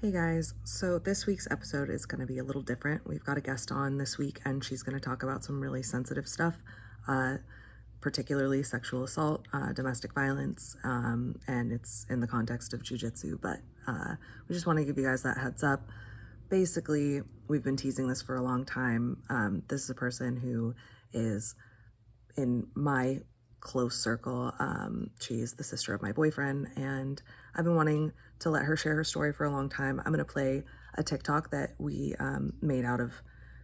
Hey guys, so this week's episode is going to be a little different. We've got a guest on this week and she's going to talk about some really sensitive stuff, particularly sexual assault, domestic violence, and it's in the context of jiujitsu, but we just want to give you guys that heads up. Basically, we've been teasing this for a long time. This is a person who is in my close circle. She's the sister of my boyfriend, and I've been wanting to let her share her story for a long time. I'm going to play a TikTok that we made out of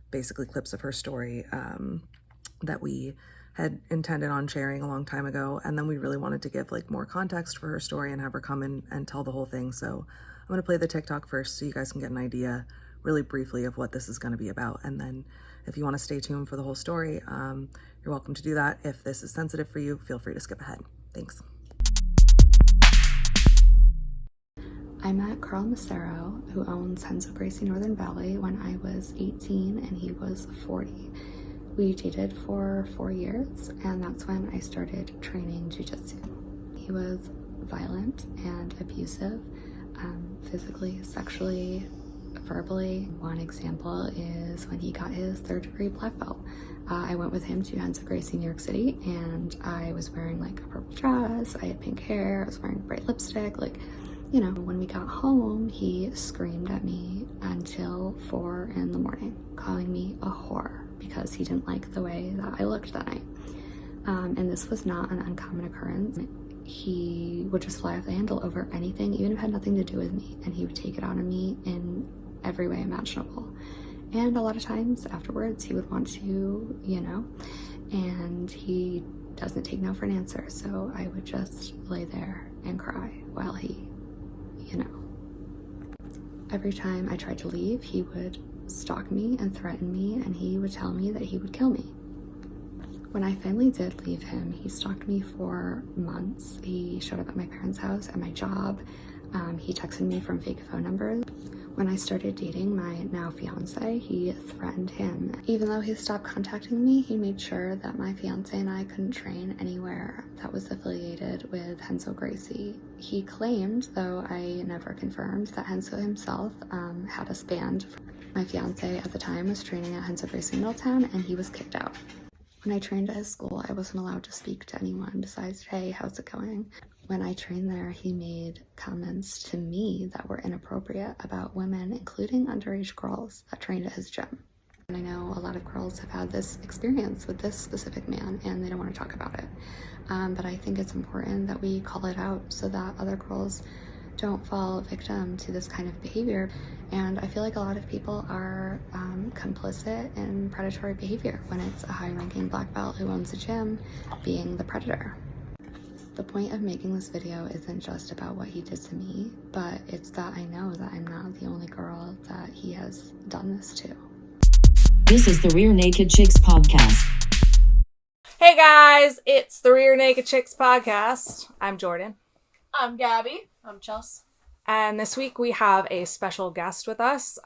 basically clips of her story that we had intended on sharing a long time ago, and then we really wanted to give like more context for her story and have her come in and tell the whole thing. So I'm going to play the TikTok first so you guys can get an idea really briefly of what this is going to be about, and then if you want to stay tuned for the whole story, you're welcome to do that. If this is sensitive for you, feel free to skip ahead. Thanks. I met Carl Massaro, who owns Henzo Gracie Northern Valley, when I was 18 and he was 40. We dated for 4 years, and that's when I started training jiu-jitsu. He was violent and abusive, physically, sexually, verbally. One example is when he got his 3rd-degree black belt. I went with him to Henzo Gracie, New York City, and I was wearing like a purple dress, I had pink hair, I was wearing bright lipstick, you know. When we got home, he screamed at me until 4 in the morning, calling me a whore because he didn't like the way that I looked that night. And this was not an uncommon occurrence. He would just fly off the handle over anything, even if it had nothing to do with me, and he would take it out on me in every way imaginable. And a lot of times afterwards, he would want to, and he doesn't take no for an answer. So I would just lay there and cry while he, Every time I tried to leave, he would stalk me and threaten me, and he would tell me that he would kill me. When I finally did leave him, he stalked me for months. He showed up at my parents' house, at my job. He texted me from fake phone numbers. When I started dating my now fiance, he threatened him. Even though he stopped contacting me, he made sure that my fiance and I couldn't train anywhere that was affiliated with Henzo Gracie. He claimed, though I never confirmed, that Henzo himself had us banned. My fiance at the time was training at Henzo Gracie Middletown, and he was kicked out. When I trained at his school, I wasn't allowed to speak to anyone besides, "Hey, how's it going?" When I trained there, he made comments to me that were inappropriate about women, including underage girls that trained at his gym. And I know a lot of girls have had this experience with this specific man and they don't want to talk about it. But I think it's important that we call it out so that other girls don't fall victim to this kind of behavior. And I feel like a lot of people are complicit in predatory behavior when it's a high-ranking black belt who owns a gym being the predator. The point of making this video isn't just about what he did to me, but it's that I know that I'm not the only girl that he has done this to. This is the Rear Naked Chicks podcast. Hey guys, it's the Rear Naked Chicks podcast. I'm Jordan. I'm Gabby. I'm Chelsea. And this week we have a special guest with us.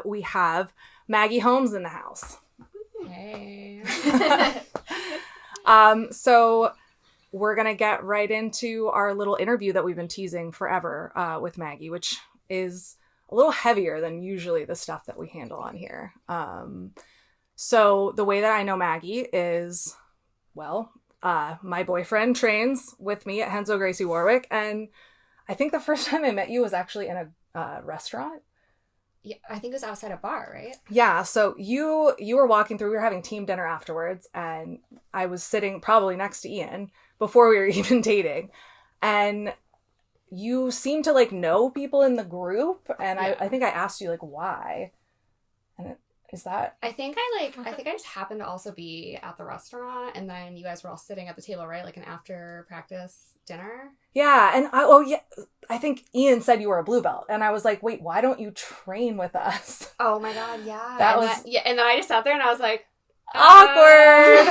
We have Maggie Holmes in the house. Hey. So we're going to get right into our little interview that we've been teasing forever with Maggie, which is a little heavier than usually the stuff that we handle on here. So the way that I know Maggie is, my boyfriend trains with me at Henzo Gracie Warwick, and I think the first time I met you was actually in a restaurant. Yeah, I think it was outside a bar, right? Yeah, so you were walking through, we were having team dinner afterwards, and I was sitting probably next to Ian before we were even dating, and you seemed to know people in the group, and yeah. I think I asked you why, and is that... I think I just happened to also be at the restaurant, and then you guys were all sitting at the table, right? Like an after practice dinner. Yeah, and I think Ian said you were a blue belt, and I was like, wait, why don't you train with us? Oh my god, yeah. And then I just sat there and I was like, awkward.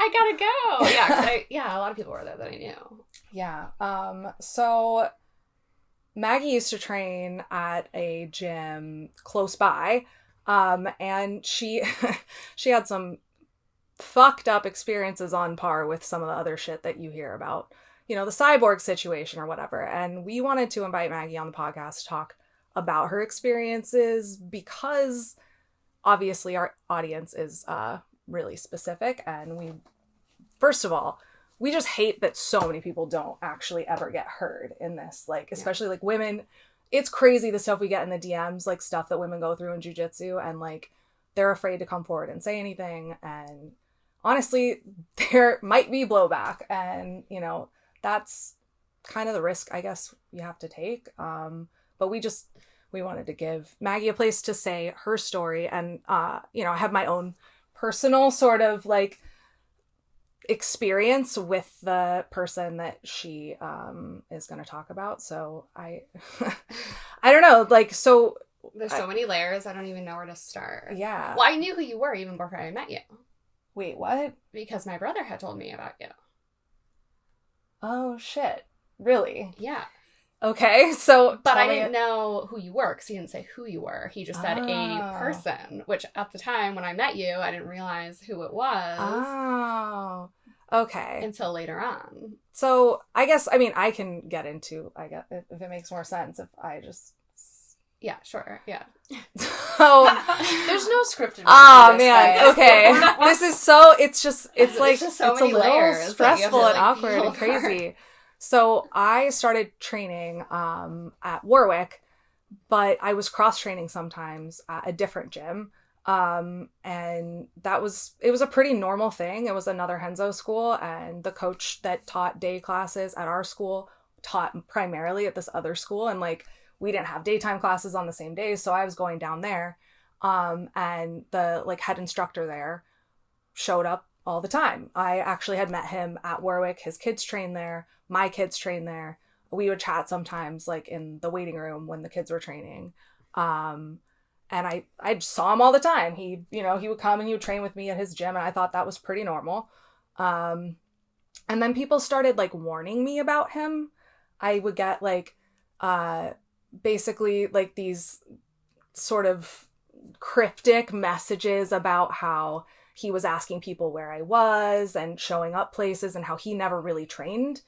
I gotta go. Yeah, a lot of people were there that I knew. Yeah. So Maggie used to train at a gym close by, and she had some fucked up experiences on par with some of the other shit that you hear about, the cyborg situation or whatever. And we wanted to invite Maggie on the podcast to talk about her experiences, because obviously our audience is really specific, and first of all, we just hate that so many people don't actually ever get heard in this, like, especially like women. It's crazy the stuff we get in the DMs, like stuff that women go through in jiu-jitsu, and like they're afraid to come forward and say anything, and honestly there might be blowback, and you know, that's kind of the risk I guess you have to take. But we wanted to give Maggie a place to say her story, and you know, I have my own personal sort of like experience with the person that she is going to talk about. So I don't know, like, so There's so many layers, I don't even know where to start. yeah. Well, I knew who you were even before I met you. Wait, what? Because my brother had told me about you. Oh shit, really? Yeah. Okay, so But tell I me- didn't know who you were because he didn't say who you were. He just said a person, which at the time when I met you, I didn't realize who it was Oh, okay. until later on. So I guess, I mean, I can get into, I guess, if it makes more sense, if I just... Yeah, sure. Yeah. Oh, There's no scripted. oh this, man, guys. okay. This is so, it's like, just so it's a many little layers that you have stressful to, and like, awkward peel and crazy. So I started training at Warwick, but I was cross-training sometimes at a different gym. And it was a pretty normal thing. It was another Henzo school, and the coach that taught day classes at our school taught primarily at this other school, and like we didn't have daytime classes on the same days, so I was going down there. And the like head instructor there showed up all the time. I actually had met him at Warwick. His kids trained there. My kids trained there. We would chat sometimes, like in the waiting room when the kids were training. And I saw him all the time. He would come and he would train with me at his gym, and I thought that was pretty normal. And then people started like warning me about him. I would get like basically like these sort of cryptic messages about how he was asking people where I was and showing up places, and how he never really trained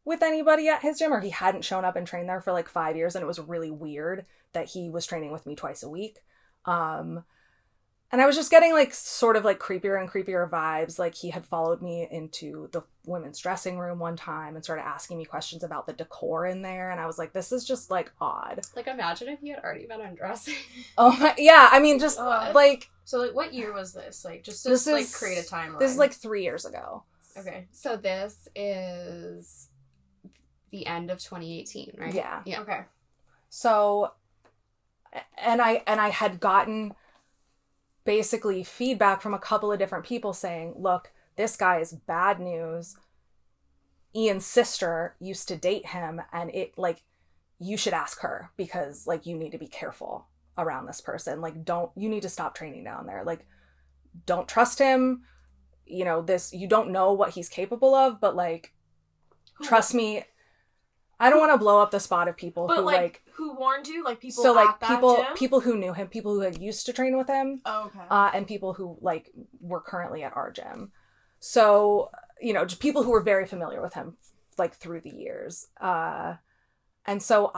with anybody at his gym, or he hadn't shown up and trained there for like 5 years, and it was really weird that he was training with me twice a week. And I was just getting like sort of like creepier and creepier vibes. Like he had followed me into the women's dressing room one time and started asking me questions about the decor in there, and I was like, this is just like odd. Like, imagine if you had already been undressing. Oh my, yeah, I mean, just like, So, like, what year was this? Like, just to, this like, is create a timeline. This is like 3 years ago. Okay. So this is the end of 2018, right? Yeah. Yeah. Okay. So, and I had gotten basically feedback from a couple of different people saying, look, this guy is bad news. Ian's sister used to date him, and it like, you should ask her, because like you need to be careful around this person. Like, you need to stop training down there. Like, don't trust him. You know, you don't know what he's capable of, but like, trust me. I don't want to blow up the spot of people who like who warned you? Like people so like at that gym? people who knew him, people who had used to train with him, Oh, okay. and people who like were currently at our gym. So, you know, just people who were very familiar with him like through the years. And so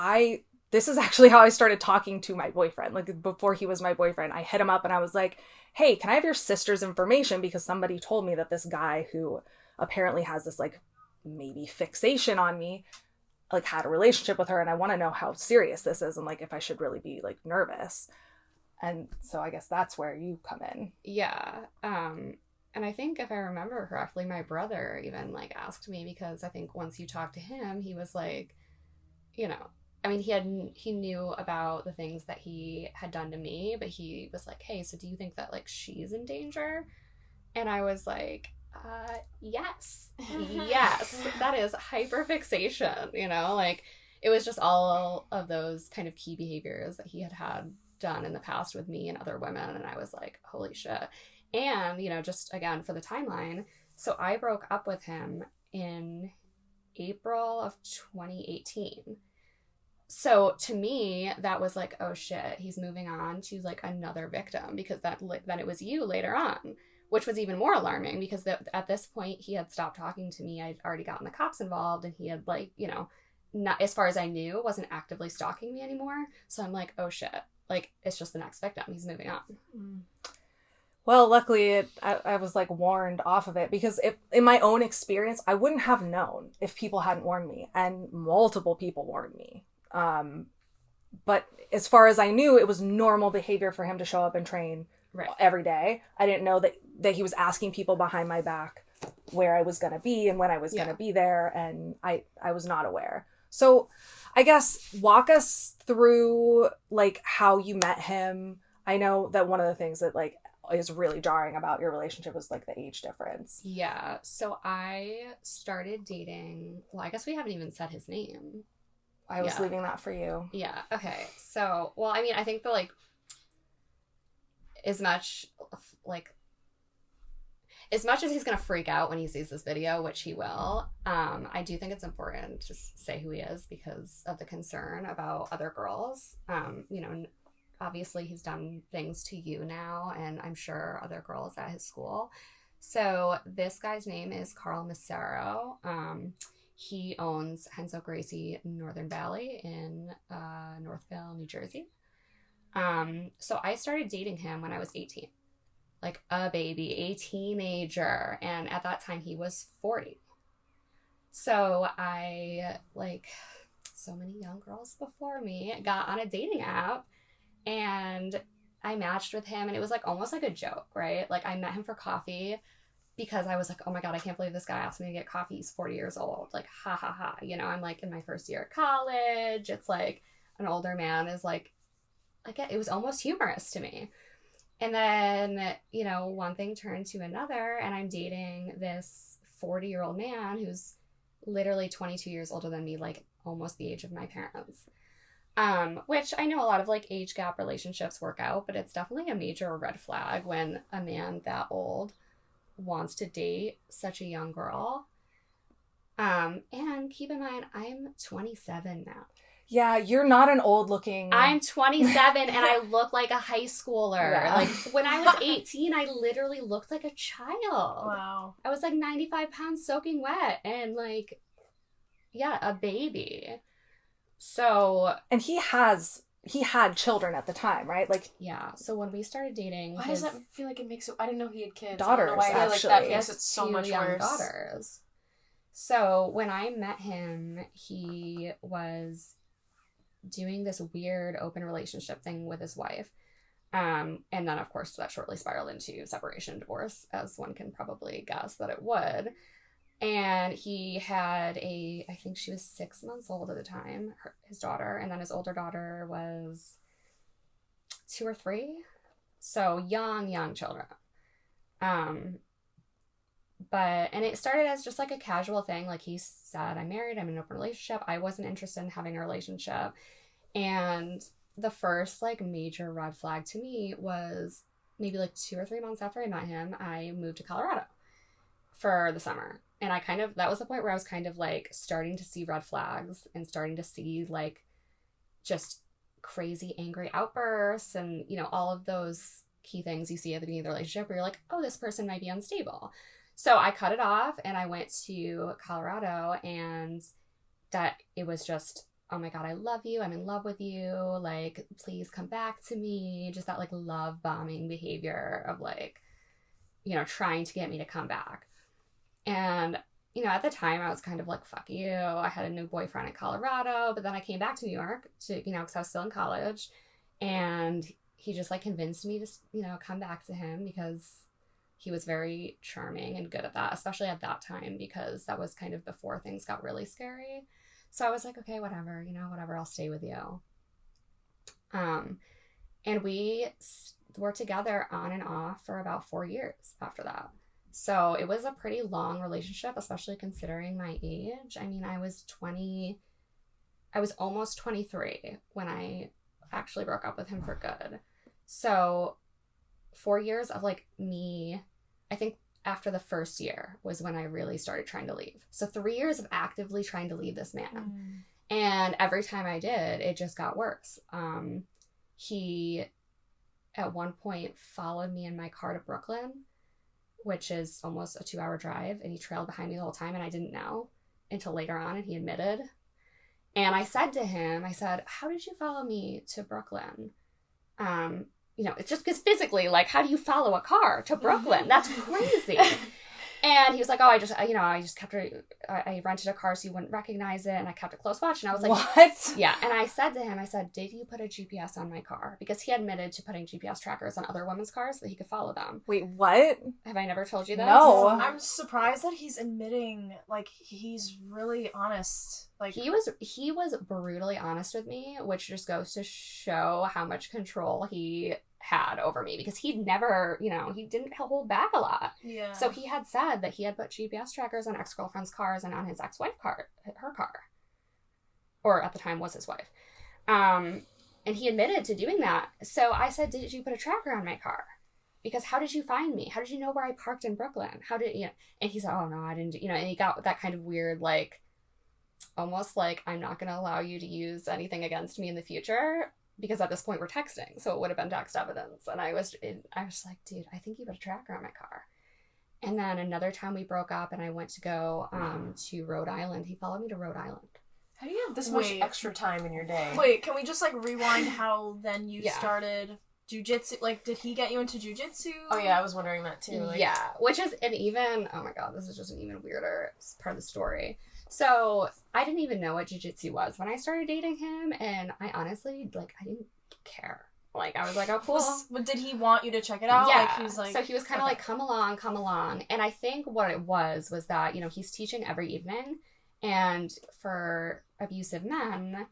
this is actually how I started talking to my boyfriend. Like before he was my boyfriend, I hit him up and I was like, hey, can I have your sister's information? Because somebody told me that this guy who apparently has this like maybe fixation on me, like had a relationship with her, and I want to know how serious this is and like if I should really be like nervous. And so I guess that's where you come in. Yeah. And I think if I remember correctly, my brother even like asked me, because I think once you talked to him, he was like, you know, I mean, he knew about the things that he had done to me, but he was like, hey, so do you think that like she's in danger? And I was like, yes, that is hyperfixation, you know, like it was just all of those kind of key behaviors that he had done in the past with me and other women. And I was like, holy shit. And, you know, just again, for the timeline. So I broke up with him in April of 2018. So to me, that was like, oh shit, he's moving on to like another victim, because then it was you later on, which was even more alarming, because at this point he had stopped talking to me. I'd already gotten the cops involved, and he had like, you know, not, as far as I knew, wasn't actively stalking me anymore. So I'm like, oh shit, like it's just the next victim. He's moving on. Well, luckily, I was like warned off of it, because if in my own experience, I wouldn't have known if people hadn't warned me, and multiple people warned me. But as far as I knew, it was normal behavior for him to show up and train every day. I didn't know that he was asking people behind my back where I was going to be and when I was going to be there, and I was not aware. So I guess walk us through like how you met him. I know that one of the things that like is really jarring about your relationship was like the age difference. Yeah. So I started dating, well, I guess we haven't even said his name. I was leaving that for you. Yeah. Okay. So, well, I mean, I think that like as much as he's going to freak out when he sees this video, which he will, I do think it's important to say who he is because of the concern about other girls. You know, obviously he's done things to you now, and I'm sure other girls at his school. So this guy's name is Carl Massaro. He owns Henso Gracie Northern Valley in Northville, New Jersey. So I started dating him when I was 18. Like a baby, a teenager. And at that time he was 40. So I, like so many young girls before me, got on a dating app and I matched with him, and it was like almost like a joke, right? Like I met him for coffee because I was like, oh my God, I can't believe this guy asked me to get coffee. He's 40 years old. Like, ha ha ha. You know, I'm like in my first year of college. It's like an older man is like it was almost humorous to me. And then, you know, one thing turned to another, and I'm dating this 40-year-old man who's literally 22 years older than me, like almost the age of my parents. Which I know a lot of like age gap relationships work out, but it's definitely a major red flag when a man that old wants to date such a young girl. And keep in mind, I'm 27 now. Yeah, you're not an old looking... I'm 27 and I look like a high schooler. Yeah. Like when I was 18, I literally looked like a child. Wow. I was like 95 pounds soaking wet and like, yeah, a baby. So... And he had children at the time, right? Like, yeah. So when we started dating... Why does that feel like it makes it... I didn't know he had kids. Daughters, I don't know why I feel actually. Like that makes it so two much young worse. Daughters. So when I met him, he was doing this weird open relationship thing with his wife. And then, of course, that shortly spiraled into separation and divorce, as one can probably guess that it would. And he had I think she was 6 months old at the time, his daughter. And then his older daughter was 2 or 3. So young children. And it started as just like a casual thing. Like he said, I'm married, I'm in an open relationship. I wasn't interested in having a relationship. And the first like major red flag to me was maybe like 2 or 3 months after I met him, I moved to Colorado for the summer. And that was the point where I was kind of like starting to see red flags and starting to see like just crazy angry outbursts and, you know, all of those key things you see at the beginning of the relationship where you're like, oh, this person might be unstable. So I cut it off and I went to Colorado, and that it was just, oh my God, I love you. I'm in love with you. Like, please come back to me. Just that like love bombing behavior of like, you know, trying to get me to come back. And, you know, at the time I was kind of like, fuck you. I had a new boyfriend in Colorado, but then I came back to New York to, you know, because I was still in college, and he just like convinced me to, you know, come back to him because he was very charming and good at that, especially at that time, because that was kind of before things got really scary. So I was like, okay, whatever, you know, whatever, I'll stay with you. And we were together on and off for about 4 years after that. So it was a pretty long relationship, especially considering my age. I mean, I was almost 23 when I actually broke up with him for good. So 4 years of like me, I think after the first year was when I really started trying to leave. So 3 years of actively trying to leave this man. And every time I did, it just got worse. He at one point followed me in my car to Brooklyn, which is almost a 2-hour drive, and he trailed behind me the whole time, and I didn't know until later on, and he admitted. And I said to him, I said, how did you follow me to Brooklyn? It's just because physically, like, how do you follow a car to Brooklyn? That's crazy. And he was like, oh, I just kept her, I rented a car so you wouldn't recognize it, and I kept a close watch. And I was like, what? Yeah. And I said to him, I said, did you put a GPS on my car? Because he admitted to putting GPS trackers on other women's cars so that he could follow them. Wait, what? Have I never told you this? No. I'm surprised that he's admitting, like, he's really honest. Like, he was brutally honest with me, which just goes to show how much control he had over me, because he'd never, he didn't hold back a lot. Yeah. So he had said that he had put GPS trackers on ex-girlfriend's cars and on his ex-wife car, her car, or at the time was his wife. And he admitted to doing that. So I said, did you put a tracker on my car? Because how did you find me? How did you know where I parked in Brooklyn? How did, and he said, oh no, I didn't, and he got that kind of weird, like, almost like, I'm not going to allow you to use anything against me in the future, because at this point we're texting, so it would have been text evidence. And I was like, dude, I think you put a tracker on my car. And then another time we broke up and I went to go to Rhode Island. He followed me to Rhode Island. How do you have this much extra time in your day? Wait, can we just, like, rewind how then you started jujitsu? Like, did he get you into jujitsu? Oh yeah, I was wondering that too. Like... Yeah, which is oh my god, this is just an even weirder part of the story. So I didn't even know what jiu-jitsu was when I started dating him, and I honestly, like, I didn't care. Like, I was like, oh, cool. But did he want you to check it out? Yeah. Like, he was like... So he was kind of like, come along. And I think what it was that, he's teaching every evening, and for abusive men,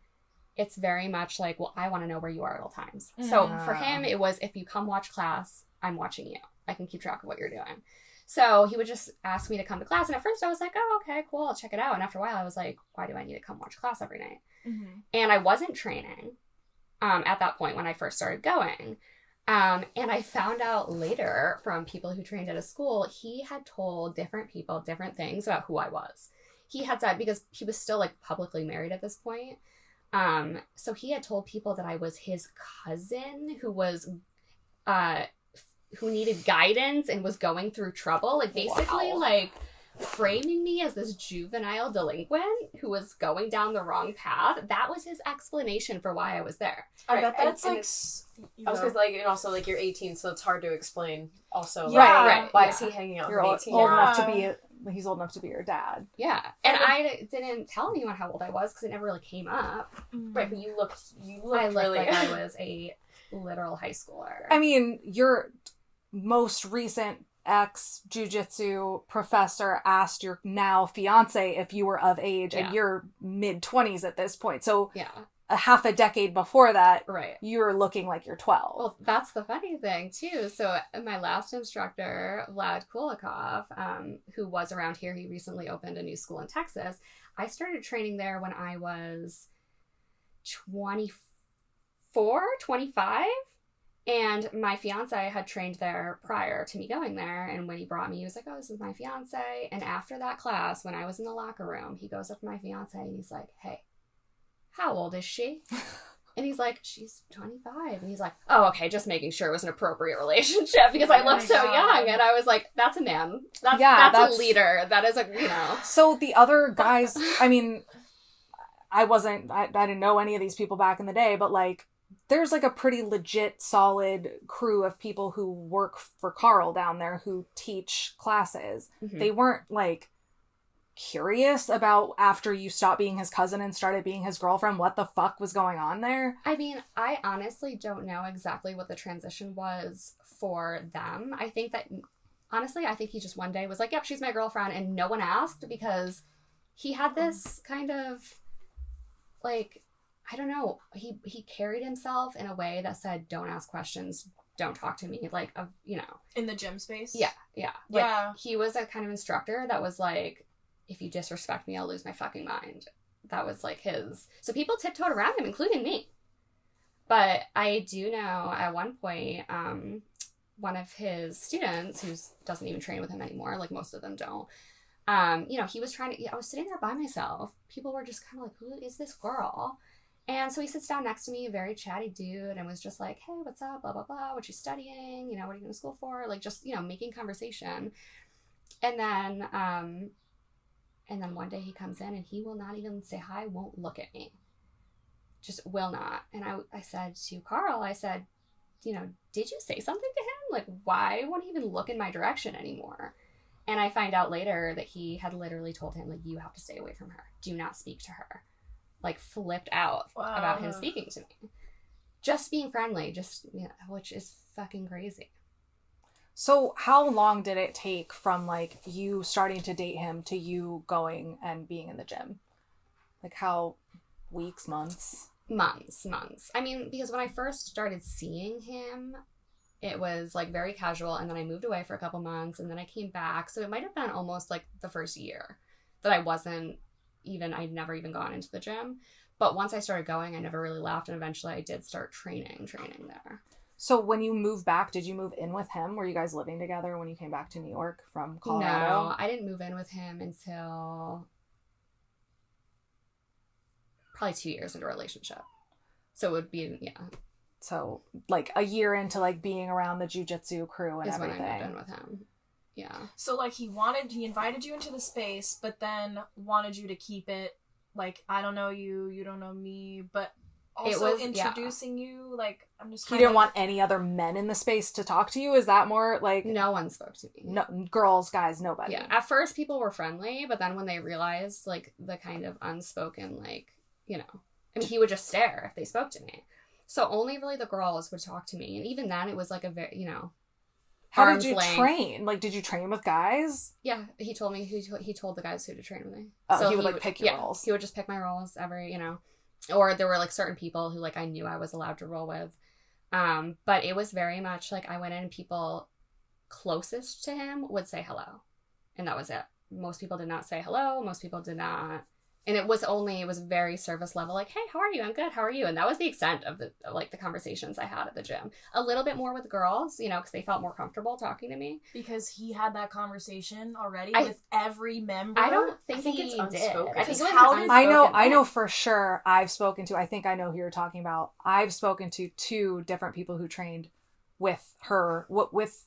it's very much like, well, I want to know where you are at all times. So for him, it was, if you come watch class, I'm watching you. I can keep track of what you're doing. So he would just ask me to come to class. And at first I was like, oh, okay, cool, I'll check it out. And after a while I was like, why do I need to come watch class every night? Mm-hmm. And I wasn't training at that point when I first started going. And I found out later from people who trained at a school, he had told different people different things about who I was. He had said, because he was still, like, publicly married at this point. So he had told people that I was his cousin who was... who needed guidance and was going through trouble, like, basically like framing me as this juvenile delinquent who was going down the wrong path. That was his explanation for why I was there. I bet that's and like... I was like, and also, like, you're 18, so it's hard to explain. Also, Yeah. like, why is he hanging out You're with old, 18? old enough to be. He's old enough to be your dad. Yeah, and I didn't tell anyone how old I was because it never really came up. Right, but you looked I looked really... like I was a literal high schooler. I mean, your most recent ex-jujitsu professor asked your now fiance if you were of age, and you're mid-20s at this point. So yeah, a half a decade before that, right, you're looking like you're 12. Well, that's the funny thing too. So my last instructor, Vlad Kulikov, who was around here, he recently opened a new school in Texas. I started training there when I was 24, 25. And my fiance had trained there prior to me going there. And when he brought me, he was like, oh, this is my fiance. And after that class, when I was in the locker room, he goes up to my fiance and he's like, hey, how old is she? And he's like, she's 25. And he's like, oh, okay, just making sure it was an appropriate relationship because I looked so young. And I was like, that's a man. That's a leader. That is So the other guys, I mean, I didn't know any of these people back in the day, but, like, there's, like, a pretty legit, solid crew of people who work for Carl down there who teach classes. Mm-hmm. They weren't, like, curious about, after you stopped being his cousin and started being his girlfriend, what the fuck was going on there? I mean, I honestly don't know exactly what the transition was for them. I think that, honestly, he just one day was like, yep, she's my girlfriend, and no one asked because he had this kind of, like... I don't know. He carried himself in a way that said, don't ask questions, don't talk to me. Like, in the gym space? Yeah. Like, he was a kind of instructor that was like, if you disrespect me, I'll lose my fucking mind. That was, like, his... So people tiptoed around him, including me. But I do know at one point, one of his students, who doesn't even train with him anymore, like most of them don't, he was trying to... I was sitting there by myself. People were just kind of like, who is this girl? And so he sits down next to me, a very chatty dude, and was just like, hey, what's up, blah, blah, blah, what you studying, what are you going to school for? Like, just, making conversation. And then And then one day he comes in and he will not even say hi, won't look at me. Just will not. And I said to Carl, I said, you know, did you say something to him? Like, why won't he even look in my direction anymore? And I find out later that he had literally told him, like, you have to stay away from her. Do not speak to her. Like, flipped out about him speaking to me. Just being friendly, just, you know, which is fucking crazy. So how long did it take from, like, you starting to date him to you going and being in the gym? Like, how, weeks, months? Months. I mean, because when I first started seeing him, it was, like, very casual, and then I moved away for a couple months, and then I came back, so it might have been almost, like, the first year that I'd never even gone into the gym. But once I started going, I never really left, and eventually I did start training there. So when you moved back, did you move in with him? Were you guys living together when you came back to New York from Colorado? No, I didn't move in with him until probably 2 years into a relationship. So it would be, yeah. So, like, a year into, like, being around the jiu-jitsu crew and everything. When I moved in with him. Yeah. So, like, he invited you into the space, but then wanted you to keep it, like, I don't know you, you don't know me, but also introducing you, like, I'm just He didn't want any other men in the space to talk to you? Is that more, like... No one spoke to me. No, girls, guys, nobody. Yeah. At first, people were friendly, but then when they realized, like, the kind of unspoken, like, you know... I mean, he would just stare if they spoke to me. So only really the girls would talk to me. And even then, it was, like, a very, you know... How did you train? Like, did you train with guys? Yeah, he told me, he told the guys who to train with me. Oh, so he would, like, pick your roles. He would just pick my roles every, you know... Or there were, like, certain people who, like, I knew I was allowed to roll with. But it was very much, like, I went in and people closest to him would say hello. And that was it. Most people did not say hello. Most people did not. And it was very surface level, like, hey, how are you? I'm good. How are you? And that was the extent of the conversations I had at the gym. A little bit more with girls, you know, because they felt more comfortable talking to me. Because he had that conversation already with every member. I don't think it's did. unspoken. I know for sure I've spoken to, I think I know who you're talking about. I've spoken to 2 different people who trained with her, with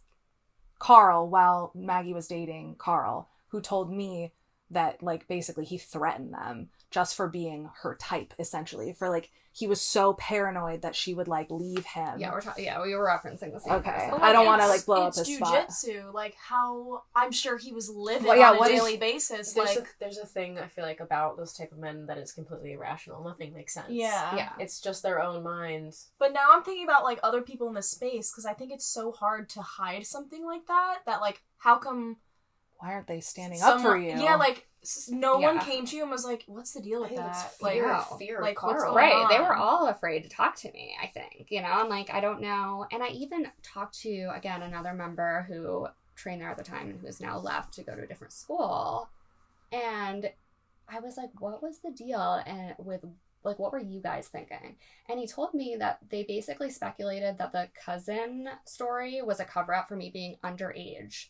Carl while Maggie was dating Carl, who told me that, like, basically he threatened them just for being her type, essentially. For, like, he was so paranoid that she would, like, leave him. Yeah, we were referencing the same Okay. person. I don't want to, like, blow up his spot. It's jujitsu. Like, how... I'm sure he was living on a daily basis. There's a thing, I feel like, about those type of men that is completely irrational. Nothing makes sense. Yeah. It's just their own minds. But now I'm thinking about, like, other people in the space, because I think it's so hard to hide something like that, like, how come... Why aren't they standing up for you? Yeah, like... No one came to you and was like, "What's the deal with that?" Fear of Carl. Right? They were all afraid to talk to me. I think, you know, I'm like, I don't know. And I even talked to another member who trained there at the time and who has now left to go to a different school. And I was like, "What was the deal?" And with like, what were you guys thinking? And he told me that they basically speculated that the cousin story was a cover up for me being underage.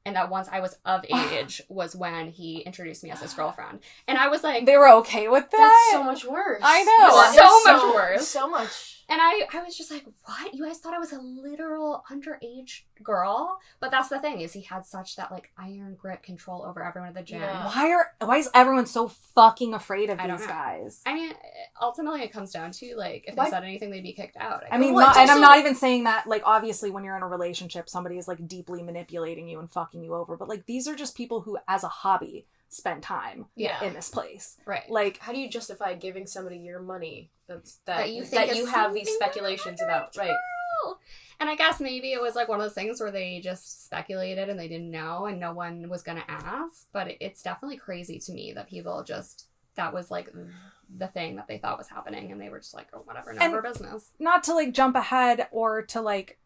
And that once I was of age was when he introduced me as his girlfriend. And I was like... They were okay with that? That's so much worse. I know. So much worse. So much. And I was just like, what? You guys thought I was a literal underage girl? But that's the thing, is he had such that, like, iron grip control over everyone at the gym. Yeah. Why is everyone so fucking afraid of these guys? I mean, ultimately it comes down to, like, if they said anything, they'd be kicked out. I mean, I'm not even saying that, like, obviously when you're in a relationship, somebody is, like, deeply manipulating you and fucking you over. But, like, these are just people who, as a hobby, spend time in this place. Right. Like, how do you justify giving somebody your money that you have these speculations about? Right. And I guess maybe it was like one of those things where they just speculated and they didn't know and no one was going to ask. But it's definitely crazy to me that people just, that was like the thing that they thought was happening and they were just like, oh, whatever, none of our business. Not to, like, jump ahead or to, like,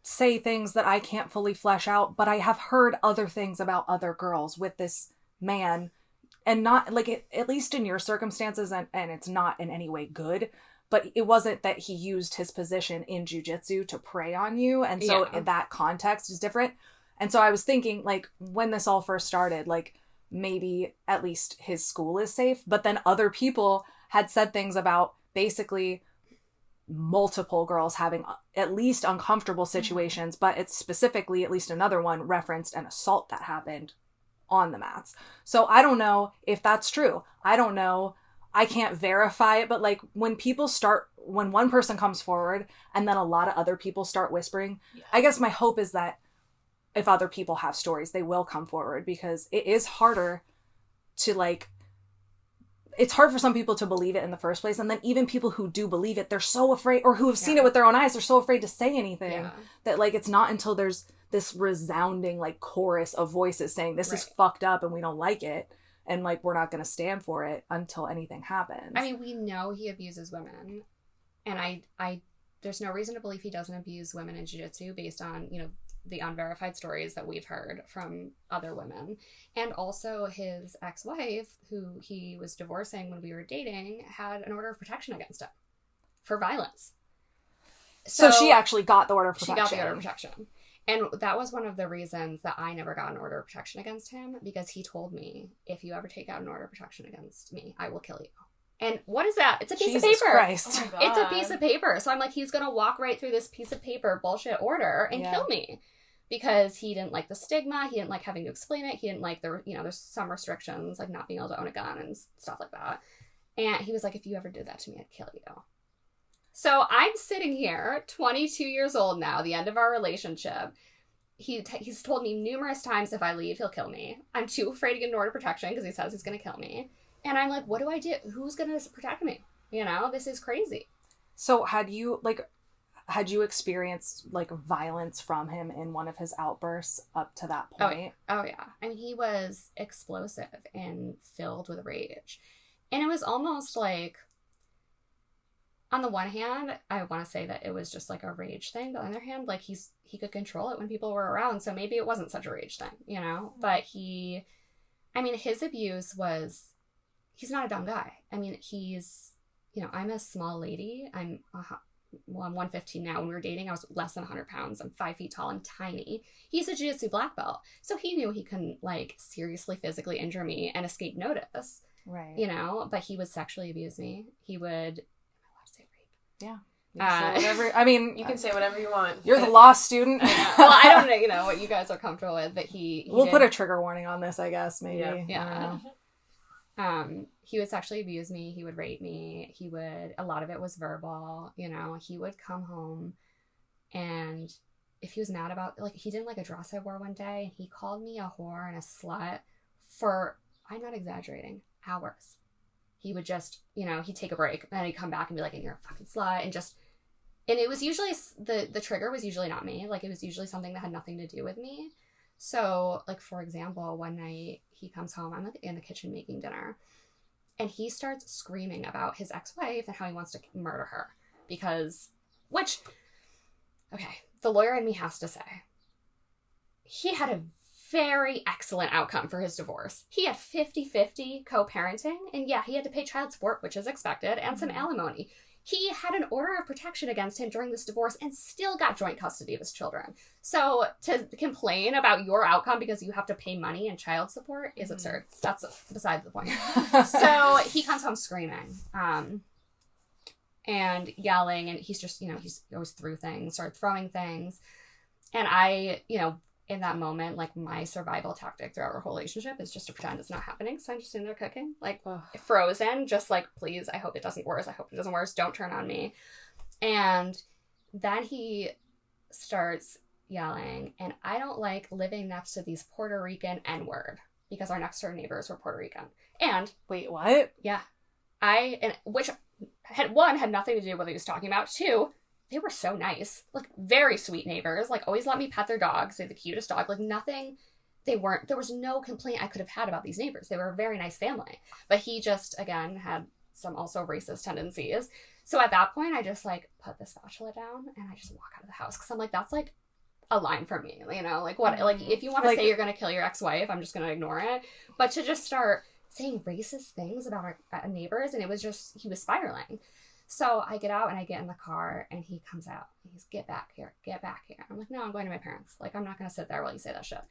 say things that I can't fully flesh out, but I have heard other things about other girls with this man, and not, like, at least in your circumstances, and it's not in any way good, but it wasn't that he used his position in jiu-jitsu to prey on you, and so in that context is different. And so I was thinking, like, when this all first started, like, maybe at least his school is safe, but then other people had said things about basically multiple girls having at least uncomfortable situations, but it's specifically, at least another one referenced an assault that happened on the mats. So I don't know if that's true. I don't know. I can't verify it, but like when one person comes forward and then a lot of other people start whispering, I guess my hope is that if other people have stories, they will come forward, because it is harder to like, it's hard for some people to believe it in the first place. And then even people who do believe it, they're so afraid, or who have seen it with their own eyes, they're so afraid to say anything that like, it's not until there's this resounding like chorus of voices saying this is fucked up and we don't like it. And like, we're not going to stand for it until anything happens. I mean, we know he abuses women. And I there's no reason to believe he doesn't abuse women in jiu-jitsu based on, you know, the unverified stories that we've heard from other women. And also his ex-wife, who he was divorcing when we were dating, had an order of protection against him for violence. So she actually got the order of protection. She got the order of protection. And that was one of the reasons that I never got an order of protection against him, because he told me, if you ever take out an order of protection against me, I will kill you. And what is that? It's a piece of paper. Christ. Oh my God. It's a piece of paper. So I'm like, he's going to walk right through this piece of paper bullshit order and kill me. Because he didn't like the stigma. He didn't like having to explain it. He didn't like there's some restrictions, like not being able to own a gun and stuff like that. And he was like, if you ever did that to me, I'd kill you. So I'm sitting here, 22 years old now, the end of our relationship. He's told me numerous times, if I leave, he'll kill me. I'm too afraid to get an order of protection because he says he's going to kill me. And I'm like, what do I do? Who's going to protect me? You know, this is crazy. So had you experienced like violence from him in one of his outbursts up to that point? Oh yeah. I mean, he was explosive and filled with rage. And it was almost like, on the one hand, I want to say that it was just like a rage thing. But on the other hand, like he could control it when people were around. So maybe it wasn't such a rage thing, you know? But his abuse was, he's not a dumb guy. I mean, I'm a small lady. I'm 115 now. When we were dating, I was less than 100 pounds. I'm 5 feet tall. I'm tiny. He's a jiu-jitsu black belt. So he knew he couldn't like seriously physically injure me and escape notice. Right. You know, but he would sexually abuse me. He would, am I allowed to say rape? Yeah. You can say whatever. I mean, you can say whatever you want. You're the law student. Well, I don't know, you know, what you guys are comfortable with, but we'll put a trigger warning on this, I guess, maybe. Yeah. He would sexually abuse me. He would rape me. A lot of it was verbal, you know. He would come home, and if he was mad about, like, he didn't like a dress I wore one day, and he called me a whore and a slut for, I'm not exaggerating, hours. He would just, you know, he'd take a break, and then he'd come back and be like, and you're a fucking slut, and it was usually, the trigger was usually not me. Like, it was usually something that had nothing to do with me. So, like, for example, one night he comes home, I'm like in the kitchen making dinner, and he starts screaming about his ex-wife and how he wants to murder her the lawyer in me has to say, he had a very excellent outcome for his divorce. He had 50-50 co-parenting, and yeah, he had to pay child support, which is expected, and some alimony. He had an order of protection against him during this divorce and still got joint custody of his children. So to complain about your outcome because you have to pay money and child support is absurd. That's beside the point. So he comes home screaming and yelling, and he's just, you know, he's always started throwing things. And I, you know, in that moment, like, my survival tactic throughout our whole relationship is just to pretend it's not happening. So I'm just in there cooking, like, frozen, just like, please, I hope it doesn't worse. I hope it doesn't worse. Don't turn on me. And then he starts yelling, and I don't like living next to these Puerto Rican N-word, because our next door neighbors were Puerto Rican. And wait, what? Yeah. Which had nothing to do with what he was talking about. Two, they were so nice, like, very sweet neighbors, like, always let me pet their dogs. They had the cutest dog, like, nothing. There was no complaint I could have had about these neighbors. They were a very nice family. But he just, again, had some also racist tendencies. So at that point, I just, like, put the spatula down and I just walk out of the house, because I'm like, that's, like, a line from me, you know? Like, what? Like, if you want to say you're going to kill your ex-wife, I'm just going to ignore it. But to just start saying racist things about our neighbors, and it was just, he was spiraling. So I get out and I get in the car, and he comes out. He's, get back here. I'm like, no, I'm going to my parents. Like, I'm not going to sit there while you say that shit.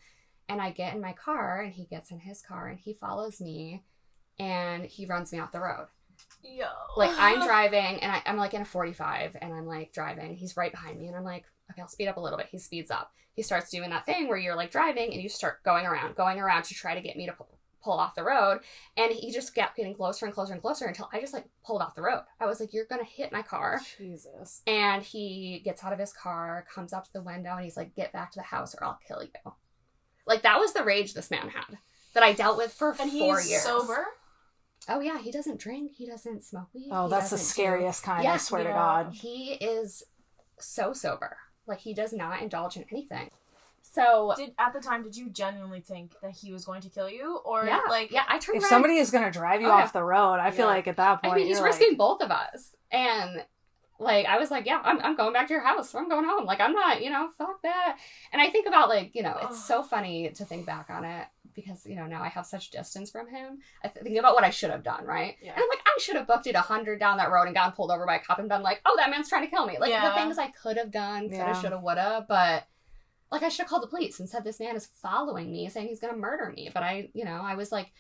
And I get in my car, and he gets in his car, and he follows me, and he runs me off the road. Yo. Like, I'm driving, and I'm, like, in a 45, and I'm, like, driving. He's right behind me, and I'm like, okay, I'll speed up a little bit. He speeds up. He starts doing that thing where you're, like, driving, and you start going around to try to get me to pull off the road. And he just kept getting closer and closer and closer until I just, like, pulled off the road. I was like, you're gonna hit my car. Jesus. And he gets out of his car, comes up to the window, and he's like, get back to the house or I'll kill you. Like, that was the rage this man had that I dealt with for 4 years. And he's sober? Oh, yeah. He doesn't drink. He doesn't smoke weed. Oh, that's the scariest kind, I swear to God. He is so sober. Like, he does not indulge in anything. So... At the time, did you genuinely think that he was going to kill you? Or, yeah, like... Yeah, I turned If around... somebody is going to drive you off the road, I feel like at that point, I mean, he's risking both of us. And... like, I was like, yeah, I'm going back to your house. I'm going home. Like, I'm not, fuck that. And I think about, like, it's so funny to think back on it because, now I have such distance from him. I think about what I should have done, right? Yeah. And I'm like, I should have booked it 100 down that road and gotten pulled over by a cop and been like, oh, that man's trying to kill me. Like, the things I could have done, coulda, shoulda, woulda, but, like, I should have called the police and said this man is following me, saying he's going to murder me. But I was, like,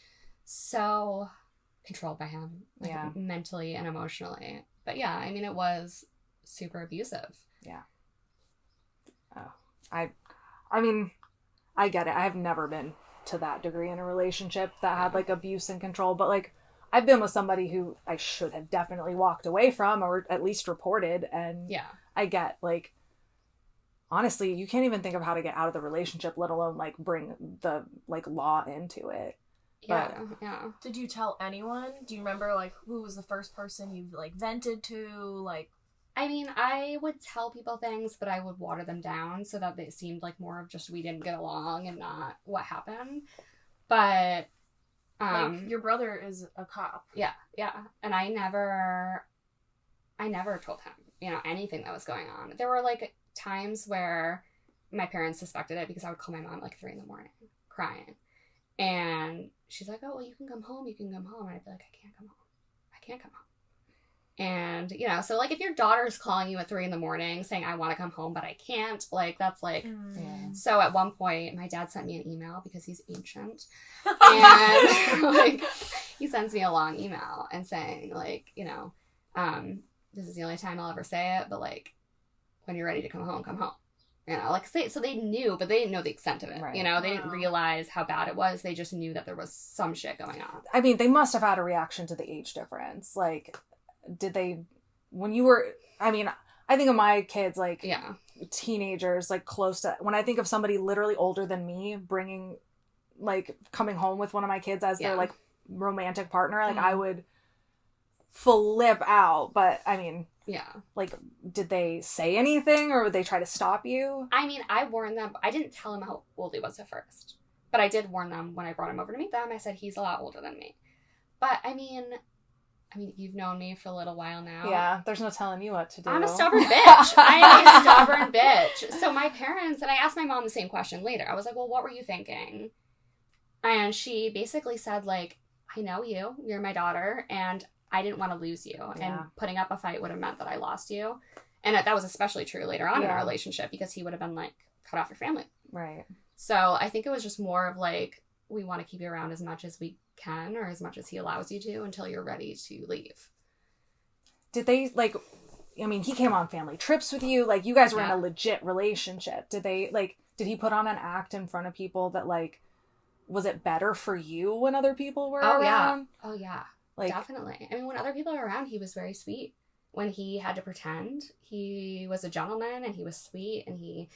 so controlled by him, like, mentally and emotionally. But yeah, I mean, it was super abusive. Yeah. Oh, I mean, I get it. I have never been to that degree in a relationship that had like abuse and control, but like I've been with somebody who I should have definitely walked away from or at least reported. And yeah, I get like, honestly, you can't even think of how to get out of the relationship, let alone like bring the like law into it. Yeah, yeah. Did you tell anyone? Do you remember, like, who was the first person you, like, vented to? Like, I mean, I would tell people things, but I would water them down so that it seemed like more of just we didn't get along and not what happened. But, like, your brother is a cop. Yeah, yeah. And I never told him, anything that was going on. There were, like, times where my parents suspected it because I would call my mom, like, 3 a.m, crying. And she's like, oh, well, you can come home. And I'd be like, I can't come home. And, so, like, if your daughter's calling you at 3 a.m. saying, I want to come home, but I can't, like, that's, like... So, at one point, my dad sent me an email because he's ancient. And, like, he sends me a long email and saying, like, this is the only time I'll ever say it, but, like, when you're ready to come home, come home. Like, so they knew, but they didn't know the extent of it. Right. They didn't realize how bad it was. They just knew that there was some shit going on. I mean, they must have had a reaction to the age difference. Like, did they, when you were, I mean, I think of my kids, like, teenagers, like, close to, when I think of somebody literally older than me bringing, like, coming home with one of my kids as their, like, romantic partner, like, I would flip out. But, I mean... yeah. Like, did they say anything or would they try to stop you? I mean, I warned them. I didn't tell them how old he was at first. But I did warn them when I brought him over to meet them. I said, he's a lot older than me. But, I mean, you've known me for a little while now. Yeah, there's no telling you what to do. I'm a stubborn bitch. I am a stubborn bitch. So my parents, and I asked my mom the same question later. I was like, well, what were you thinking? And she basically said, like, I know you. You're my daughter. And I didn't want to lose you. Yeah. And putting up a fight would have meant that I lost you. And that was especially true later on in our relationship because he would have been, like, cut off your family. Right. So I think it was just more of, like, we want to keep you around as much as we can or as much as he allows you to until you're ready to leave. Did they, like, I mean, he came on family trips with you. Like, you guys were in a legit relationship. Did they, like, did he put on an act in front of people that, like, was it better for you when other people were around? Oh, yeah. Like, definitely. I mean, when other people were around, he was very sweet. When he had to pretend, he was a gentleman and he was sweet and he,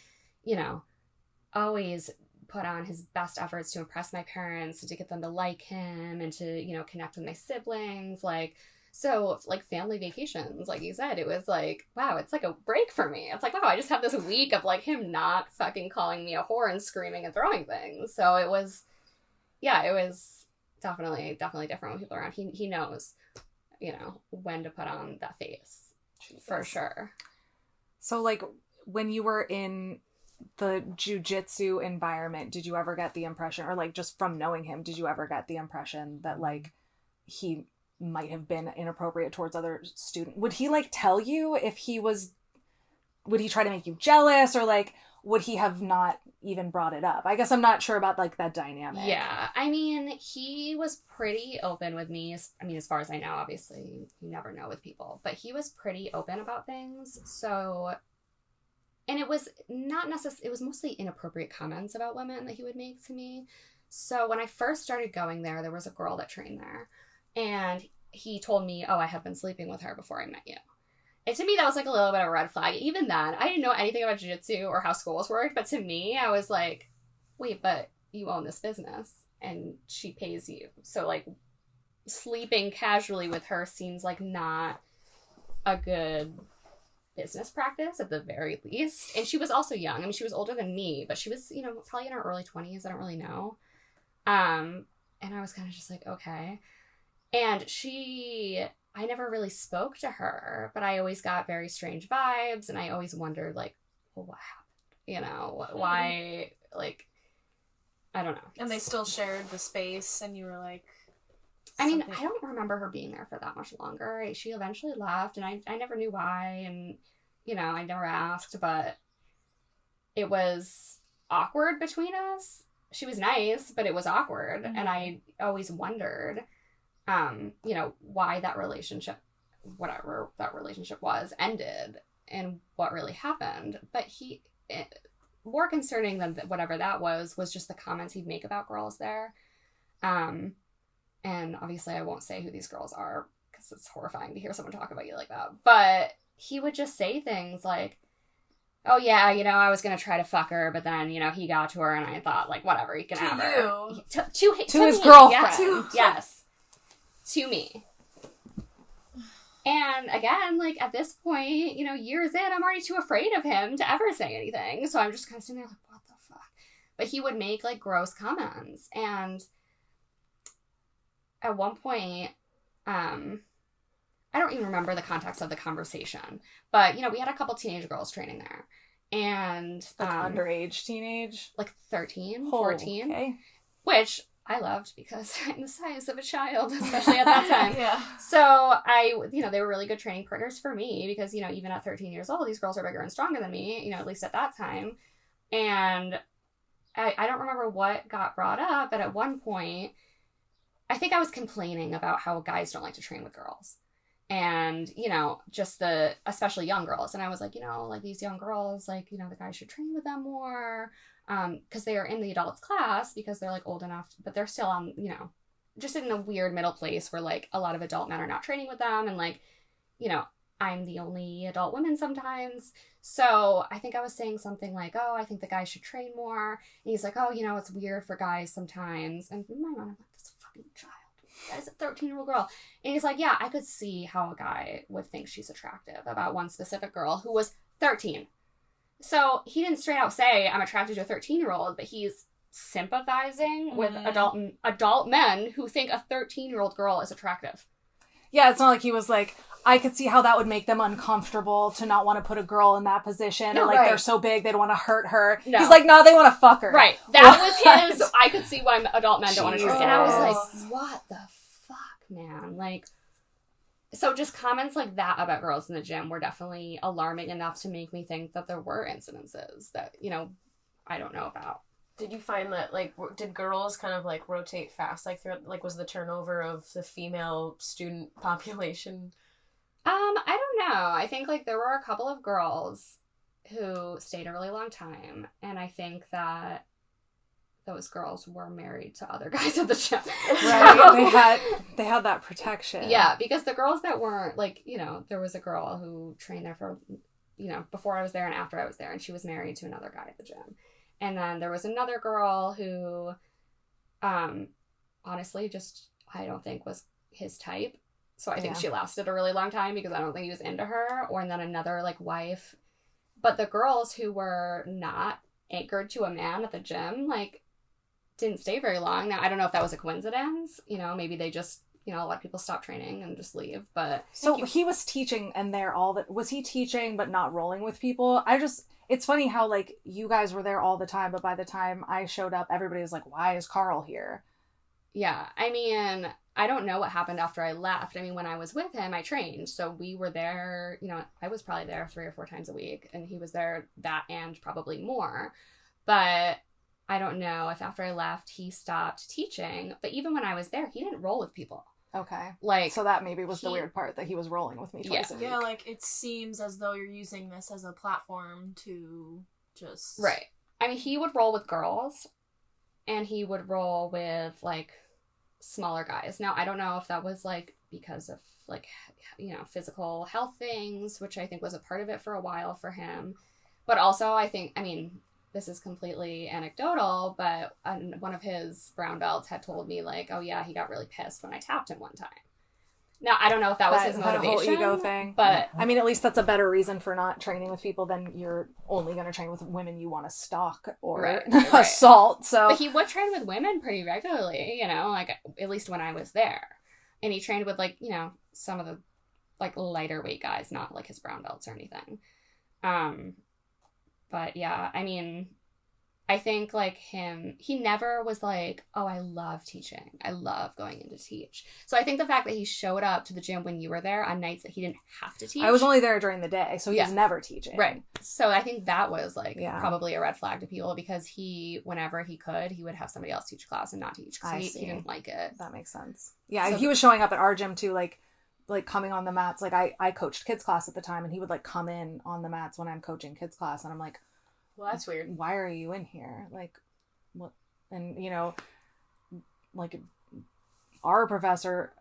always put on his best efforts to impress my parents and to get them to like him and to, connect with my siblings. Like, so, like, family vacations, like you said, it was like, wow, it's like a break for me. It's like, wow, I just have this week of, like, him not fucking calling me a whore and screaming and throwing things. So it was definitely different when people are around. He knows, when to put on that face. Jesus. For sure. So, like, when you were in the jiu-jitsu environment, did you ever get the impression, or, like, just from knowing him, did you ever get the impression that, like, he might have been inappropriate towards other students? Would he, like, tell you if he was, would he try to make you jealous, or, like, would he have not even brought it up? I guess I'm not sure about like that dynamic. Yeah, I mean, he was pretty open with me. I mean, as far as I know, obviously, you never know with people, but he was pretty open about things. So, and it was not necessarily, it was mostly inappropriate comments about women that he would make to me. So when I first started going there was a girl that trained there, and he told me, oh, I had been sleeping with her before I met you. And to me, that was like a little bit of a red flag. Even then, I didn't know anything about jiu-jitsu or how schools worked, but to me, I was like, wait, but you own this business and she pays you. So like sleeping casually with her seems like not a good business practice at the very least. And she was also young. I mean, she was older than me, but she was, probably in her early 20s. I don't really know. And I was kind of just like, okay. And I never really spoke to her, but I always got very strange vibes, and I always wondered, like, well, what happened? Why, like, I don't know. And they still shared the space, and you were like... I mean, I don't remember her being there for that much longer. She eventually left, and I never knew why, and, I never asked, but it was awkward between us. She was nice, but it was awkward, and I always wondered... why that relationship, whatever that relationship was, ended and what really happened. But more concerning than whatever that was just the comments he'd make about girls there. And obviously I won't say who these girls are because it's horrifying to hear someone talk about you like that. But he would just say things like, oh yeah, I was going to try to fuck her, but then, he got to her and I thought, like, whatever, he can have her. To his me, girlfriend. Yes. To me. And again, like, at this point, years in, I'm already too afraid of him to ever say anything. So I'm just kind of sitting there like, what the fuck? But he would make, like, gross comments. And at one point, I don't even remember the context of the conversation. But, we had a couple teenage girls training there. And... Like underage teenage? Like 13, 14. Okay. Which... I loved because I'm the size of a child, especially at that time. Yeah. So they were really good training partners for me because, even at 13 years old, these girls are bigger and stronger than me, at least at that time. And I don't remember what got brought up, but at one point, I think I was complaining about how guys don't like to train with girls. And, just especially young girls. And I was like, like these young girls, like, the guys should train with them more. Because they are in the adults class because they're like old enough, but they're still on, just in a weird middle place where like a lot of adult men are not training with them. And like, I'm the only adult woman sometimes. So I think I was saying something like, oh, I think the guys should train more. And he's like, oh, it's weird for guys sometimes. And in my mind, I'm like, that's a fucking child. That is a 13-year-old girl. And he's like, yeah, I could see how a guy would think she's attractive about one specific girl who was 13. So he didn't straight out say, I'm attracted to a 13-year-old, but he's sympathizing with adult men who think a 13-year-old girl is attractive. Yeah, it's not like he was like, I could see how that would make them uncomfortable to not want to put a girl in that position. No, or like right. They're so big, they don't want to hurt her. No. He's like, no, they want to fuck her. Right. That was his, I could see why adult men don't want to train. Jesus. And I was like, what the fuck, man? Like... So just comments like that about girls in the gym were definitely alarming enough to make me think that there were incidences that, I don't know about. Did you find that, like, did girls kind of, like, rotate fast? Like, like, was the turnover of the female student population? I don't know. I think, like, there were a couple of girls who stayed a really long time. And I think that those girls were married to other guys at the gym. Right. They had that protection. Yeah, because the girls that weren't, like, there was a girl who trained there for, before I was there and after I was there, and she was married to another guy at the gym. And then there was another girl who, honestly, just, I don't think was his type. So I think she lasted a really long time because I don't think he was into her. And then another, like, wife. But the girls who were not anchored to a man at the gym, like, didn't stay very long. Now, I don't know if that was a coincidence. Maybe they just, a lot of people stop training and just leave. But so he was teaching, and was he teaching but not rolling with people? It's funny how, like, you guys were there all the time, but by the time I showed up, everybody was like, why is Carl here? Yeah, I mean, I don't know what happened after I left. I mean, when I was with him, I trained. So we were there, I was probably there 3 or 4 times a week, and he was there that and probably more. But I don't know if after I left, he stopped teaching. But even when I was there, he didn't roll with people. Okay. Like, so that maybe was the weird part, that he was rolling with me twice a week. Yeah, like, it seems as though you're using this as a platform to just... Right. I mean, he would roll with girls, and he would roll with, like, smaller guys. Now, I don't know if that was, like, because of, like, physical health things, which I think was a part of it for a while for him. But also, I think, this is completely anecdotal, but one of his brown belts had told me, like, oh yeah, he got really pissed when I tapped him one time. Now, I don't know if that was his motivation. Whole ego thing. But I mean, at least that's a better reason for not training with people than you're only going to train with women you want to stalk or assault. So, but he would train with women pretty regularly, like, at least when I was there. And he trained with, like, some of the, like, lighter weight guys, not, like, his brown belts or anything. But yeah, I mean, I think, like, he never was like, oh, I love teaching. I love going in to teach. So I think the fact that he showed up to the gym when you were there on nights that he didn't have to teach. I was only there during the day, so he was never teaching. Right. So I think that was, like, probably a red flag to people, because whenever he could, he would have somebody else teach class and not teach, because he didn't like it. That makes sense. Yeah, so, he was showing up at our gym too, like coming on the mats. Like, I coached kids class at the time, and he would, like, come in on the mats when I'm coaching kids class, and I'm like, well, that's weird. Why are you in here? Like, what? And, like, our professor,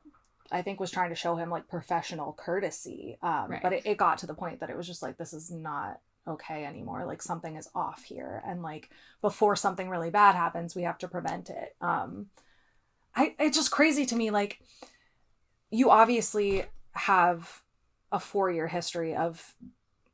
I think, was trying to show him, like, professional courtesy. Right. But it got to the point that it was just like, this is not okay anymore. Like, something is off here. And, like, before something really bad happens, we have to prevent it. It's just crazy to me. Like, you obviously have a 4-year history of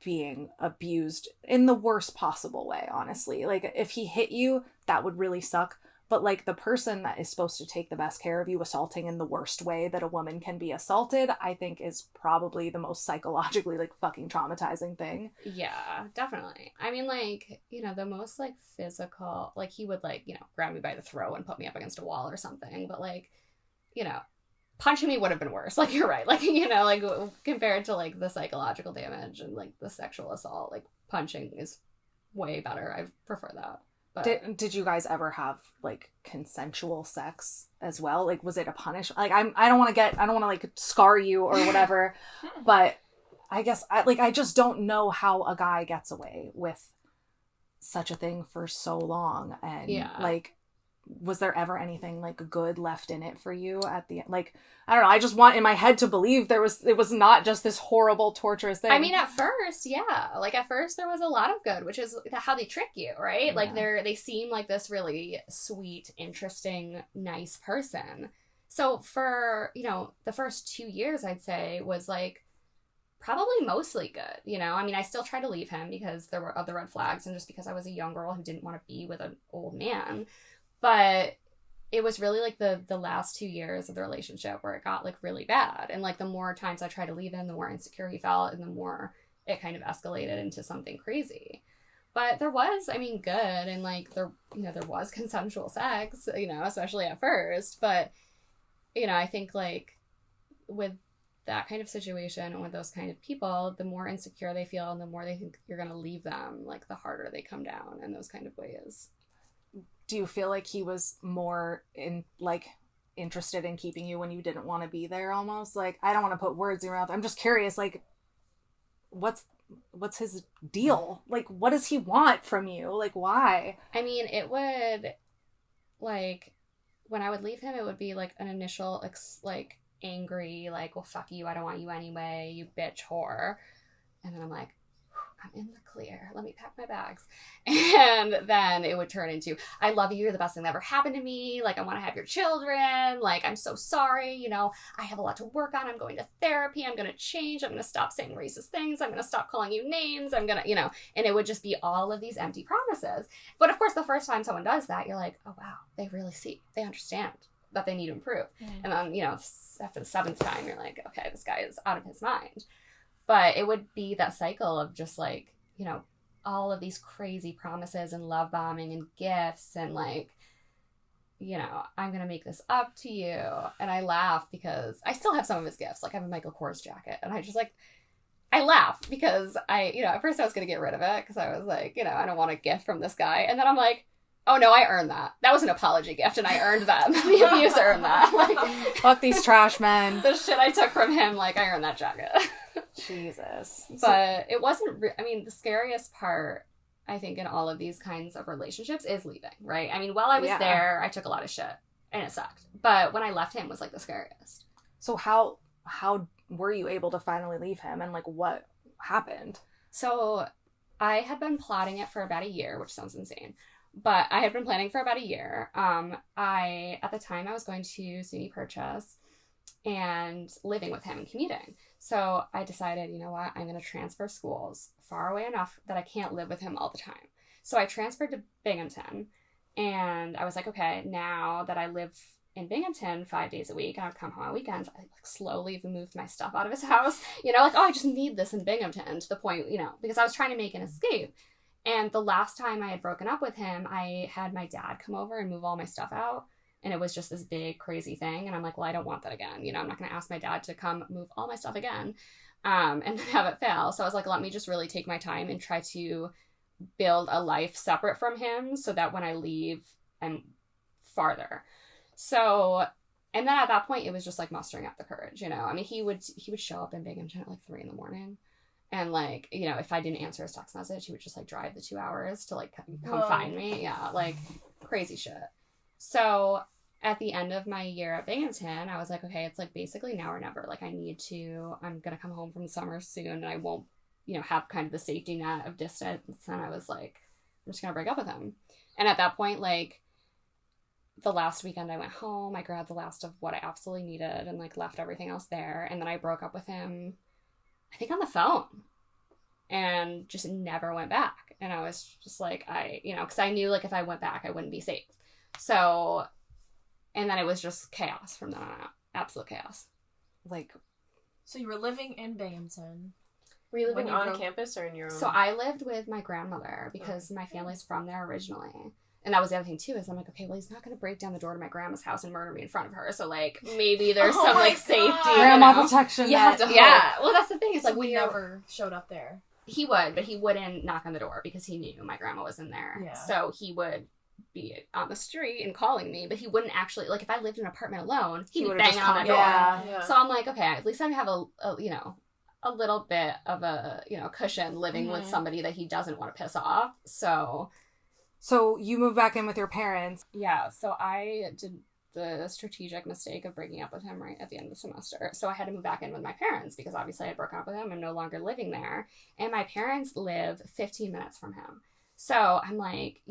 being abused in the worst possible way, honestly. Like, if he hit you, that would really suck. But, like, the person that is supposed to take the best care of you assaulting in the worst way that a woman can be assaulted, I think is probably the most psychologically, like, fucking traumatizing thing. Yeah, definitely. I mean, like, the most, like, physical, like, he would, like, grab me by the throat and put me up against a wall or something. But, like, punching me would have been worse. Like, you're right. Like, like, compared to, like, the psychological damage and, like, the sexual assault, like, punching is way better. I prefer that. But did you guys ever have, like, consensual sex as well? Like, was it a punishment? Like, I don't want to like scar you or whatever, but I guess I just don't know how a guy gets away with such a thing for so long. And like, was there ever anything, like, good left in it for you at the end? Like, I don't know. I just want in my head to believe it was not just this horrible, torturous thing. I mean, at first, yeah. Like, at first there was a lot of good, which is how they trick you, right? Yeah. Like, they seem like this really sweet, interesting, nice person. So for, the first 2 years, I'd say, was, like, probably mostly good, I mean, I still tried to leave him because there were other red flags, and just because I was a young girl who didn't want to be with an old man. But it was really, like, the last 2 years of the relationship where it got, like, really bad. And, like, the more times I tried to leave him, the more insecure he felt, and the more it kind of escalated into something crazy. But there was, I mean, good, and, like, there was consensual sex, especially at first. But, I think, like, with that kind of situation and with those kind of people, the more insecure they feel and the more they think you're going to leave them, like, the harder they come down in those kind of ways. Do you feel like he was more interested in keeping you when you didn't want to be there almost? Like, I don't want to put words in your mouth. I'm just curious, like, what's his deal? Like, what does he want from you? Like, why? I mean, it would, like, when I would leave him, it would be, like, an initial, like, angry, like, well, fuck you, I don't want you anyway, you bitch whore. And then I'm like, I'm in the clear. Let me pack my bags. And then it would turn into, I love you. You're the best thing that ever happened to me. Like, I want to have your children. Like, I'm so sorry. I have a lot to work on. I'm going to therapy. I'm going to change. I'm going to stop saying racist things. I'm going to stop calling you names. I'm going to, and it would just be all of these empty promises. But of course, the first time someone does that, you're like, oh, wow, they really see, they understand that they need to improve. Mm-hmm. And then, after the 7th time, you're like, okay, this guy is out of his mind. But it would be that cycle of just, like, all of these crazy promises and love bombing and gifts and, like, you know, I'm going to make this up to you. And I laugh because I still have some of his gifts. Like I have a Michael Kors jacket. And I just like, I laugh because at first I was going to get rid of it because I was like, you know, I don't want a gift from this guy. And then I'm like, oh no, I earned that. That was an apology gift and I earned that. The abuser earned that. Like, fuck these trash men. The shit I took from him, like I earned that jacket. Jesus. But it wasn't, the scariest part, I think, in all of these kinds of relationships is leaving, right? I mean, while I was there, I took a lot of shit and it sucked. But when I left him was like the scariest. So how were you able to finally leave him and like what happened? So I had been plotting it for about a year, which sounds insane. But I had been planning for about a year. At the time I was going to SUNY Purchase and living with him and commuting. So I decided, you know what, I'm going to transfer schools far away enough that I can't live with him all the time. So I transferred to Binghamton and I was like, okay, now that I live in Binghamton 5 days a week and I would come home on weekends, I like slowly moved my stuff out of his house, you know, like, oh, I just need this in Binghamton to the point, you know, because I was trying to make an escape. And the last time I had broken up with him, I had my dad come over and move all my stuff out. And it was just this big, crazy thing. And I'm like, well, I don't want that again. You know, I'm not going to ask my dad to come move all my stuff again and then have it fail. So I was like, let me just really take my time and try to build a life separate from him so that when I leave, I'm farther. So, and then at that point, it was just like mustering up the courage, you know. I mean, he would show up in Binghamton at like 3 a.m. And like, you know, if I didn't answer his text message, he would just like drive the 2 hours to like come find me. Yeah, like crazy shit. So at the end of my year at Binghamton, I was like, okay, it's like basically now or never. Like I'm going to come home from the summer soon and I won't, you know, have kind of the safety net of distance. And I was like, I'm just going to break up with him. And at that point, like the last weekend I went home, I grabbed the last of what I absolutely needed and like left everything else there. And then I broke up with him, I think on the phone, and just never went back. And I was just like, because I knew like if I went back, I wouldn't be safe. So, and then it was just chaos from then on out. Absolute chaos. Like, so you were living in Binghamton. Were you living on campus or in your own? So I lived with my grandmother because my family's from there originally. And that was the other thing too, is I'm like, okay, well, he's not going to break down the door to my grandma's house and murder me in front of her. So like, maybe there's some like safety. Grandma protection. Yeah. Well, that's the thing. It's like, we never showed up there. He would, but he wouldn't knock on the door because he knew my grandma was in there. Yeah. So he would be on the street and calling me, but he wouldn't actually, like if I lived in an apartment alone, he would bang on the door. Yeah. So I'm like, okay, at least I have a little bit of a, cushion living with somebody that he doesn't want to piss off. So you moved back in with your parents. Yeah, so I did the strategic mistake of breaking up with him right at the end of the semester. So I had to move back in with my parents because obviously I had broken up with him. I'm no longer living there. And my parents live 15 minutes from him. So I'm like,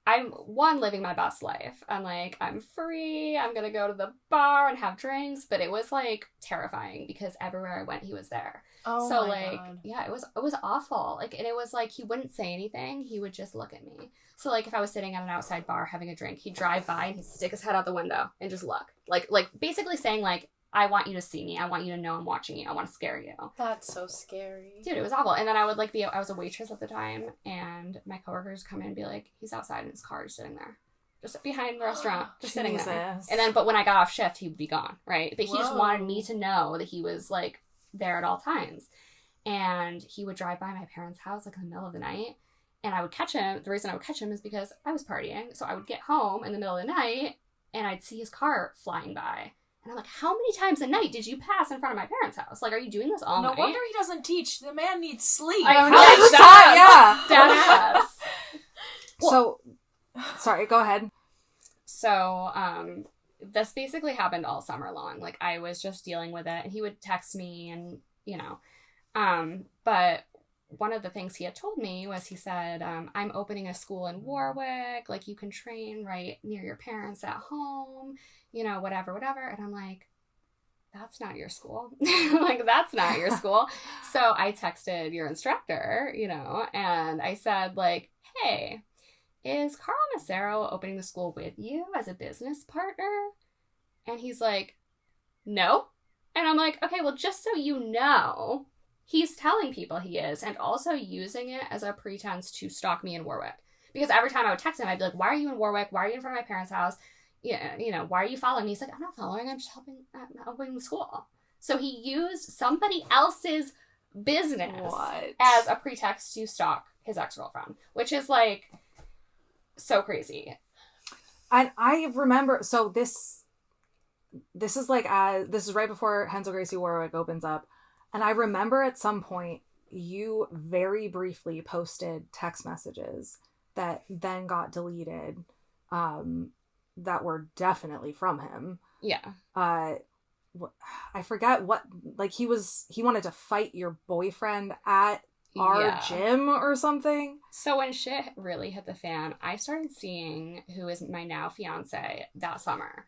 I'm living my best life. I'm like, I'm free. I'm going to go to the bar and have drinks. But it was like terrifying because everywhere I went, he was there. Oh, so my God. Yeah, it was awful. Like, and it was like, he wouldn't say anything. He would just look at me. So like if I was sitting at an outside bar having a drink, he'd drive by and he'd stick his head out the window and just look like basically saying like, I want you to see me. I want you to know I'm watching you. I want to scare you. That's so scary. Dude, it was awful. And then I would I was a waitress at the time, and my coworkers come in and be like, he's outside in his car just sitting there. Just behind the restaurant, just sitting there. And then, but when I got off shift, he would be gone, right? But he just wanted me to know that he was like there at all times. And he would drive by my parents' house like in the middle of the night, and I would catch him. The reason I would catch him is because I was partying. So I would get home in the middle of the night, and I'd see his car flying by. And I'm like, how many times a night did you pass in front of my parents' house? Like, are you doing this all night? No wonder he doesn't teach. The man needs sleep. I know. Yeah. So, sorry, go ahead. So, this basically happened all summer long. Like, I was just dealing with it, and he would text me and, but one of the things he had told me was he said, I'm opening a school in Warwick. Like, you can train right near your parents at home, whatever. And I'm like, that's not your school. Like, that's not your school. So I texted your instructor, and I said, like, hey, is Carl Massaro opening the school with you as a business partner? And he's like, no. And I'm like, okay, well, just so you know, he's telling people he is and also using it as a pretense to stalk me in Warwick. Because every time I would text him, I'd be like, why are you in Warwick? Why are you in front of my parents' house? Yeah, you know, why are you following me? He's like, I'm not following. I'm just helping the school. So he used somebody else's business as a pretext to stalk his ex-girlfriend, which is like so crazy. And I remember, so this is like, this is right before Hensel Gracie Warwick opens up. And I remember at some point you very briefly posted text messages that then got deleted, that were definitely from him. Yeah. I forget what, like he wanted to fight your boyfriend at our gym or something. So when shit really hit the fan, I started seeing who is my now fiance that summer.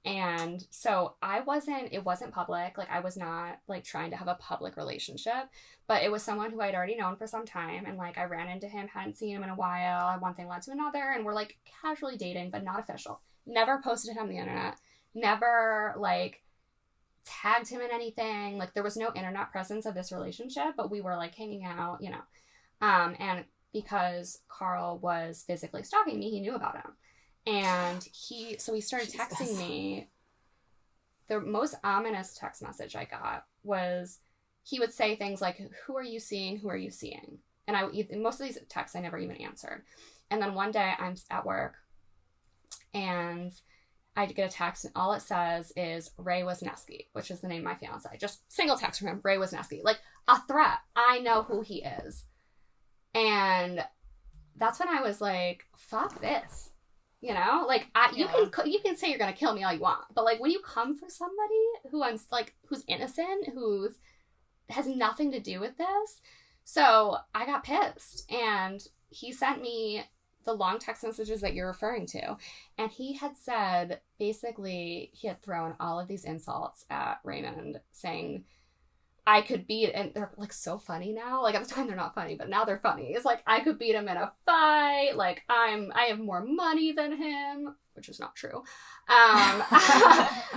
And so it wasn't public. Like I was not like trying to have a public relationship, but it was someone who I'd already known for some time. And like I ran into him, hadn't seen him in a while. One thing led to another. And we're like casually dating, but not official. Never posted it on the internet. Never like tagged him in anything. Like there was no internet presence of this relationship, but we were like hanging out, you know. And because Carl was physically stalking me, he knew about him. And he started texting me. The most ominous text message I got was he would say things like, who are you seeing? Who are you seeing? And most of these texts I never even answered. And then one day I'm at work and I get a text and all it says is Ray Wisniewski, which is the name of my fiance. Just single text from him, Ray Wisniewski. Like a threat. I know who he is. And that's when I was like, fuck this. You know, like you can say you're gonna kill me all you want, but like when you come for somebody who's innocent, who has nothing to do with this, so I got pissed, and he sent me the long text messages that you're referring to, and he had said basically he had thrown all of these insults at Raymond, saying I could beat, and they're like so funny now. Like at the time they're not funny, but now they're funny. It's like I could beat him in a fight. Like I have more money than him, which is not true.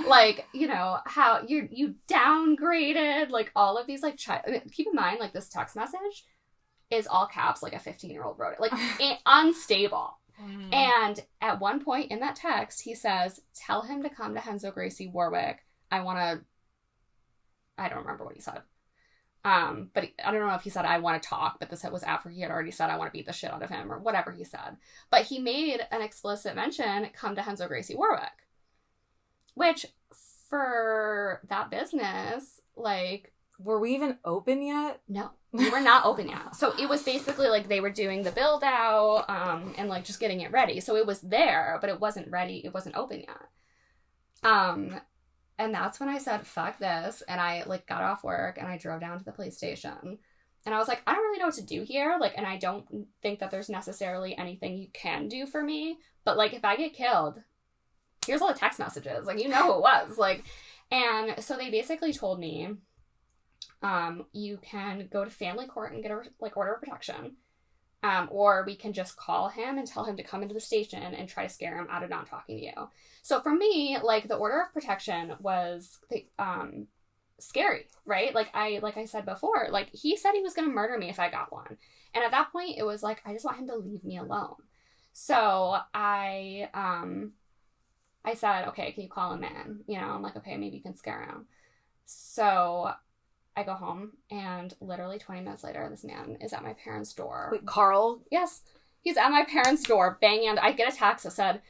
Like, you know, how you downgraded, like all of these like keep in mind like this text message is all caps, like a 15-year-old wrote it, like unstable. Mm. And at one point in that text, he says, "Tell him to come to Hensel Gracie Warwick. I don't remember what he said. But I don't know if he said, I want to talk, but this was after he had already said, I want to beat the shit out of him, or whatever he said. But he made an explicit mention, come to Hensel Gracie Warwick. Which, for that business, like... Were we even open yet? No, we were not open yet. So it was basically like they were doing the build out, and like just getting it ready. So it was there, but it wasn't ready. It wasn't open yet. And that's when I said, fuck this. And I like got off work and I drove down to the police station. And I was like, I don't really know what to do here. Like, and I don't think that there's necessarily anything you can do for me. But like, if I get killed, here's all the text messages. Like, you know who it was. Like, and so they basically told me, you can go to family court and get a like order of protection. Or we can just call him and tell him to come into the station and try to scare him out of not talking to you. So for me, like the order of protection was scary, right? Like I said before, like he said he was going to murder me if I got one. And at that point it was like, I just want him to leave me alone. So I said, okay, can you call him in? You know, I'm like, okay, maybe you can scare him. So I go home, and literally 20 minutes later, this man is at my parents' door. Wait, Carl? Yes. He's at my parents' door, banging, and I get a text that said,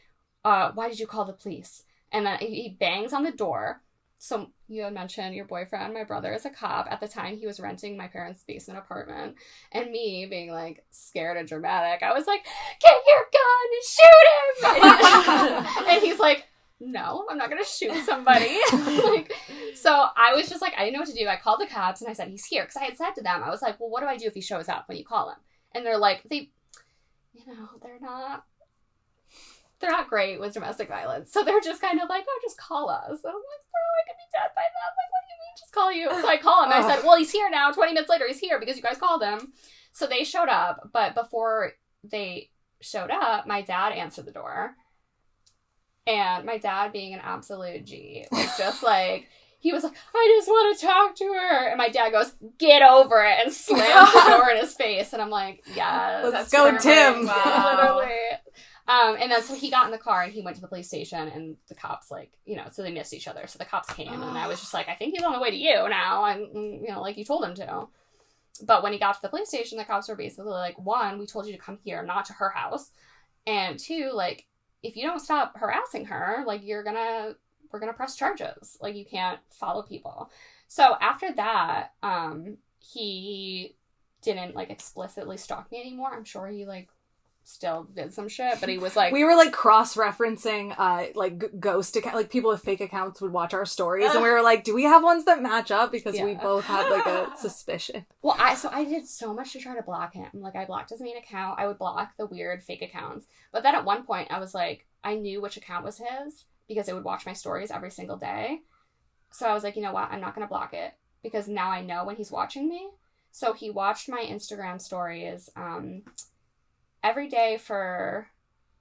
why did you call the police? And then he bangs on the door. So you had mentioned your boyfriend, my brother, is a cop. At the time, he was renting my parents' basement apartment. And me being, like, scared and dramatic, I was like, get your gun and shoot him! And he's like, no, I'm not going to shoot somebody. Like, so I was just like, I didn't know what to do. I called the cops and I said, he's here. Because I had said to them, I was like, well, what do I do if he shows up when you call him? And they're like, they're not great with domestic violence. So they're just kind of like, oh, just call us. And I'm like, bro, I could be dead by then. Like, what do you mean just call you? So I call him and I said, well, he's here now. 20 minutes later, he's here because you guys called him. So they showed up. But before they showed up, my dad answered the door. And my dad, being an absolute G, was just like, he was like, I just want to talk to her. And my dad goes, get over it, and slams the door in his face. And I'm like, yeah, let's go, Tim. Wow. Literally. And then so he got in the car and he went to the police station, and the cops, like, you know, so they missed each other. So the cops came and I was just like, I think he's on the way to you now. And, you know, like you told him to. But when he got to the police station, the cops were basically like, one, we told you to come here, not to her house. And two, like, if you don't stop harassing her, like, we're gonna press charges. Like, you can't follow people. So after that, he didn't, like, explicitly stalk me anymore. I'm sure he, like, still did some shit, but he was like, we were like cross-referencing like ghost account, like people with fake accounts would watch our stories and we were like, do we have ones that match up, because we both had like a suspicion. Well, I did so much to try to block him. Like, I blocked his main account, I would block the weird fake accounts, but then at one point I was like, I knew which account was his because it would watch my stories every single day. So I was like, you know what, I'm not gonna block it because now I know when he's watching me. So he watched my Instagram stories every day for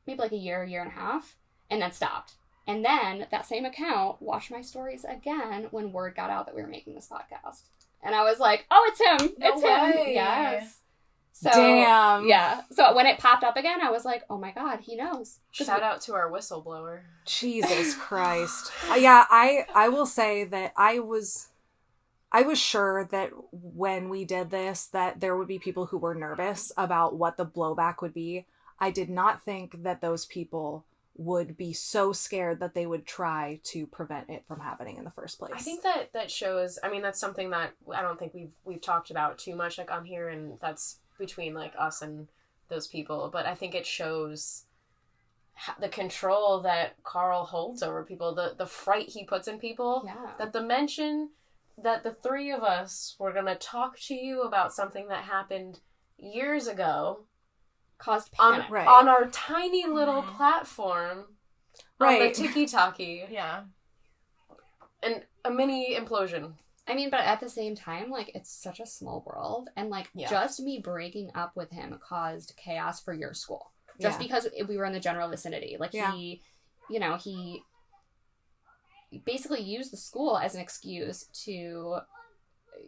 maybe like a year and a half, and then stopped. And then that same account watched my stories again when word got out that we were making this podcast. And I was like, oh, it's him. It's him. Yes. So, damn. Yeah. So when it popped up again, I was like, oh my God, he knows. Shout out to our whistleblower. Jesus Christ. Yeah, I will say that I was sure that when we did this, that there would be people who were nervous about what the blowback would be. I did not think that those people would be so scared that they would try to prevent it from happening in the first place. I think that shows, I mean, that's something that I don't think we've talked about too much, like, on here, and that's between, like, us and those people. But I think it shows the control that Carl holds over people, the fright he puts in people, that the mention that the three of us were going to talk to you about something that happened years ago caused panic. On our tiny little platform on the tiki-taki. Yeah. And a mini implosion. I mean, but at the same time, like, it's such a small world, and, like, just me breaking up with him caused chaos for your school. Just because we were in the general vicinity. Like, he, you know, he basically used the school as an excuse to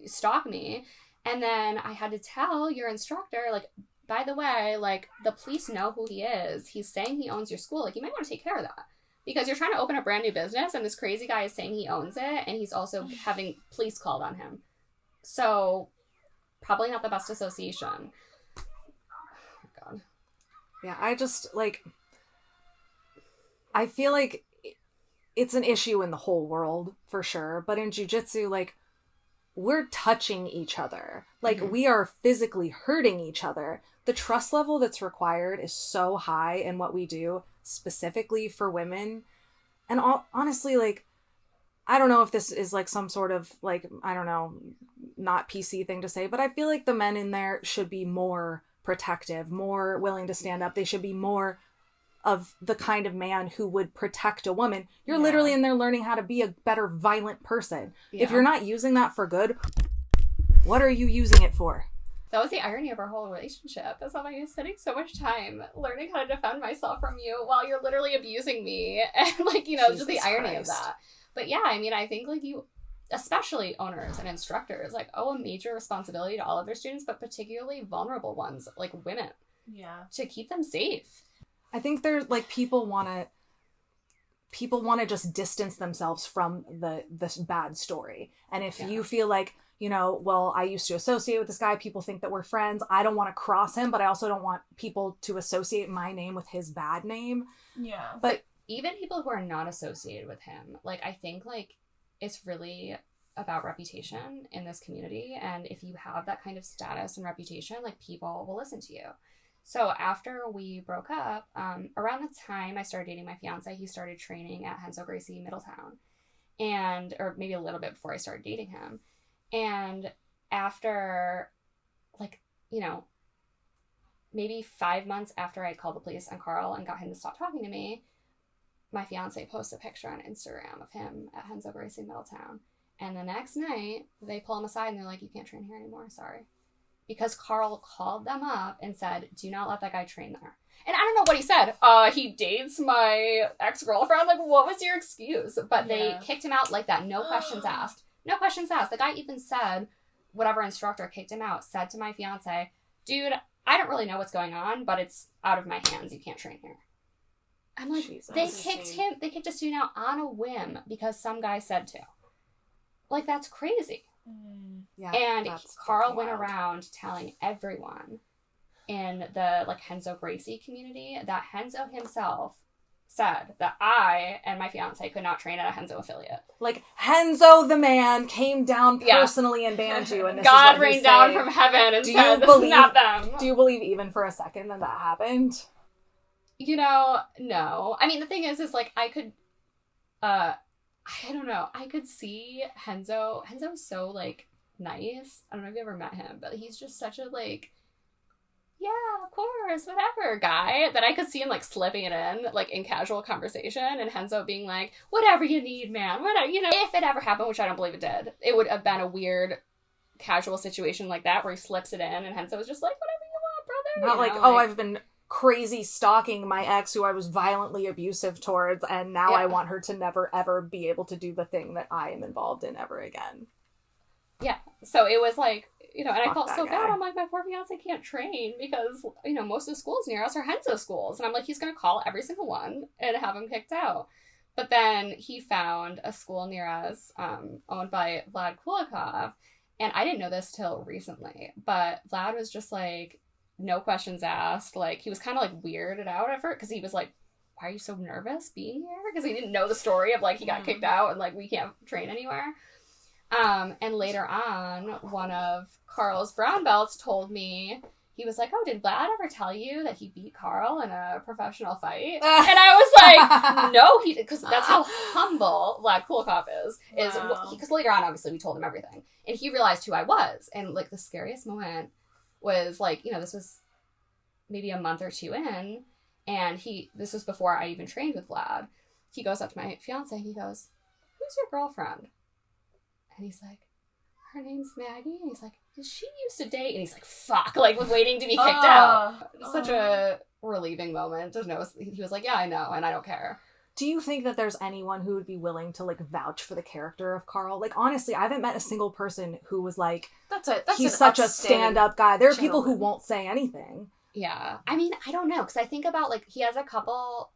stalk me. And then I had to tell your instructor, like, by the way, like, the police know who he is. He's saying he owns your school. Like, you might want to take care of that. Because you're trying to open a brand new business, and this crazy guy is saying he owns it, and he's also having police called on him. So, probably not the best association. Oh, God. Yeah, I just, like, I feel like it's an issue in the whole world, for sure. But in jiu-jitsu, like, we're touching each other. Like, we are physically hurting each other. The trust level that's required is so high in what we do, specifically for women. And honestly, like, I don't know if this is, like, some sort of, like, I don't know, not PC thing to say, but I feel like the men in there should be more protective, more willing to stand up. They should be more of the kind of man who would protect a woman. You're literally in there learning how to be a better violent person. If you're not using that for good, what are you using it for? That was the irony of our whole relationship. Is that I was spending so much time learning how to defend myself from you while you're literally abusing me. And, like, you know, just the irony of that. But yeah, I mean, I think, like, you, especially owners and instructors, like, owe a major responsibility to all of their students, but particularly vulnerable ones, like women. Yeah. To keep them safe. I think there's, like, people want to just distance themselves from this bad story. And if you feel like, you know, well, I used to associate with this guy, people think that we're friends, I don't want to cross him, but I also don't want people to associate my name with his bad name. Yeah. But even people who are not associated with him, like, I think, like, it's really about reputation in this community. And if you have that kind of status and reputation, like, people will listen to you. So after we broke up, around the time I started dating my fiance, he started training at Hensel Gracie Middletown, or maybe a little bit before I started dating him. And after, like, you know, maybe 5 months after I called the police on Carl and got him to stop talking to me, my fiance posted a picture on Instagram of him at Hensel Gracie Middletown. And the next night, they pull him aside and they're like, you can't train here anymore, sorry. because Carl called them up and said, do not let that guy train there. And I don't know what he said. He dates my ex-girlfriend. Like, what was your excuse? But they kicked him out like that. No questions asked. No questions asked. The guy even said, whatever instructor kicked him out, said to my fiance, dude, I don't really know what's going on, but it's out of my hands. You can't train here. I'm like, Jesus. they kicked a student out on a whim because some guy said to. Like, that's crazy. Yeah, and that's Carl went wild. around telling everyone in the like Henzo Gracie community that Henzo himself said that I and my fiance could not train at a Henzo affiliate. Like, Henzo the man came down personally and banned you, and this God is what rained down from heaven and said, not them. Do you believe even for a second that that happened? You know, no. I mean, the thing is like, I could, I don't know. I could see Henzo. Henzo's so, like, nice. I don't know if you ever met him, but he's just such a, like, yeah, of course, whatever guy that I could see him, like, slipping it in, like, in casual conversation, and Henzo being like, whatever you need, man. Whatever, you know, if it ever happened, which I don't believe it did, it would have been a weird casual situation like that where he slips it in, and Henzo was just like, whatever you want, brother. Not you like, know, oh, I've been crazy stalking my ex who I was violently abusive towards, and now I want her to never ever be able to do the thing that I am involved in ever again. Yeah. So it was like, you know, and I felt so guy. bad. I'm like, my poor fiance can't train because, you know, most of the schools near us are Henzo schools. And I'm like, he's going to call every single one and have him kicked out. But then he found a school near us, owned by Vlad Kulikov. And I didn't know this till recently, but Vlad was just like, no questions asked. Like, he was kind of like weirded out at first because he was like, why are you so nervous being here? Because he didn't know the story of like, he got kicked out and like, we can't train anywhere. And later on, one of Carl's brown belts told me, he was like, oh, did Vlad ever tell you that he beat Carl in a professional fight? And I was like, no, because that's how humble Vlad Kulikov is. Because later on, obviously, we told him everything. And he realized who I was. And like the scariest moment was like, you know, this was maybe a month or two in. And this was before I even trained with Vlad. He goes up to my fiance and he goes, who's your girlfriend? And he's like, her name's Maggie. And he's like, did she used to date? And he's like, fuck, like was waiting to be kicked out. Such a relieving moment to know. He was like, yeah, I know, and I don't care. Do you think that there's anyone who would be willing to like vouch for the character of Carl? Like, honestly, I haven't met a single person who was like, he's such a stand-up guy. There are people who won't say anything. Yeah. I mean, I don't know, because I think about like, he has a couple...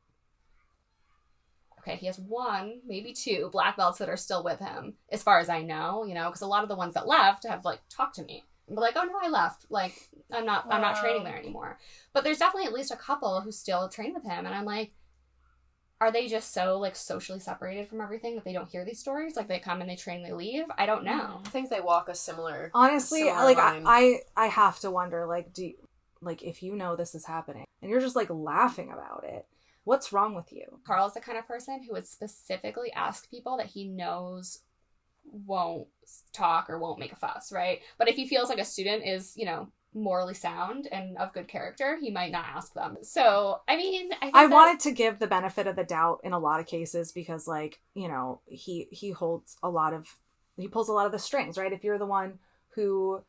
Okay, he has one, maybe two black belts that are still with him, as far as I know, you know, because a lot of the ones that left have, like, talked to me. And be like, oh, no, I left. Like, I'm not training there anymore. But there's definitely at least a couple who still train with him. And I'm like, are they just so, like, socially separated from everything that they don't hear these stories? Like, they come and they train, they leave? I don't know. I think they walk a similar... Honestly, similar like, line. I have to wonder, like, if you know this is happening, and you're just, like, laughing about it, what's wrong with you? Carl's the kind of person who would specifically ask people that he knows won't talk or won't make a fuss, right? But if he feels like a student is, you know, morally sound and of good character, he might not ask them. So, I mean, I wanted to give the benefit of the doubt in a lot of cases because, like, you know, he pulls a lot of the strings, right? If you're the one who...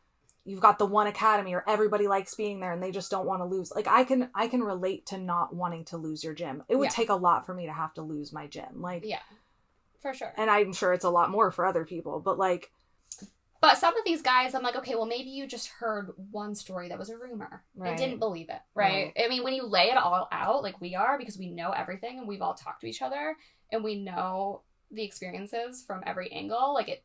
You've got the one academy or everybody likes being there and they just don't want to lose. Like, I can relate to not wanting to lose your gym. It would take a lot for me to have to lose my gym. Like, yeah, for sure. And I'm sure it's a lot more for other people, but like... But some of these guys, I'm like, okay, well, maybe you just heard one story that was a rumor and didn't believe it, right? I mean, when you lay it all out like we are, because we know everything and we've all talked to each other and we know the experiences from every angle, like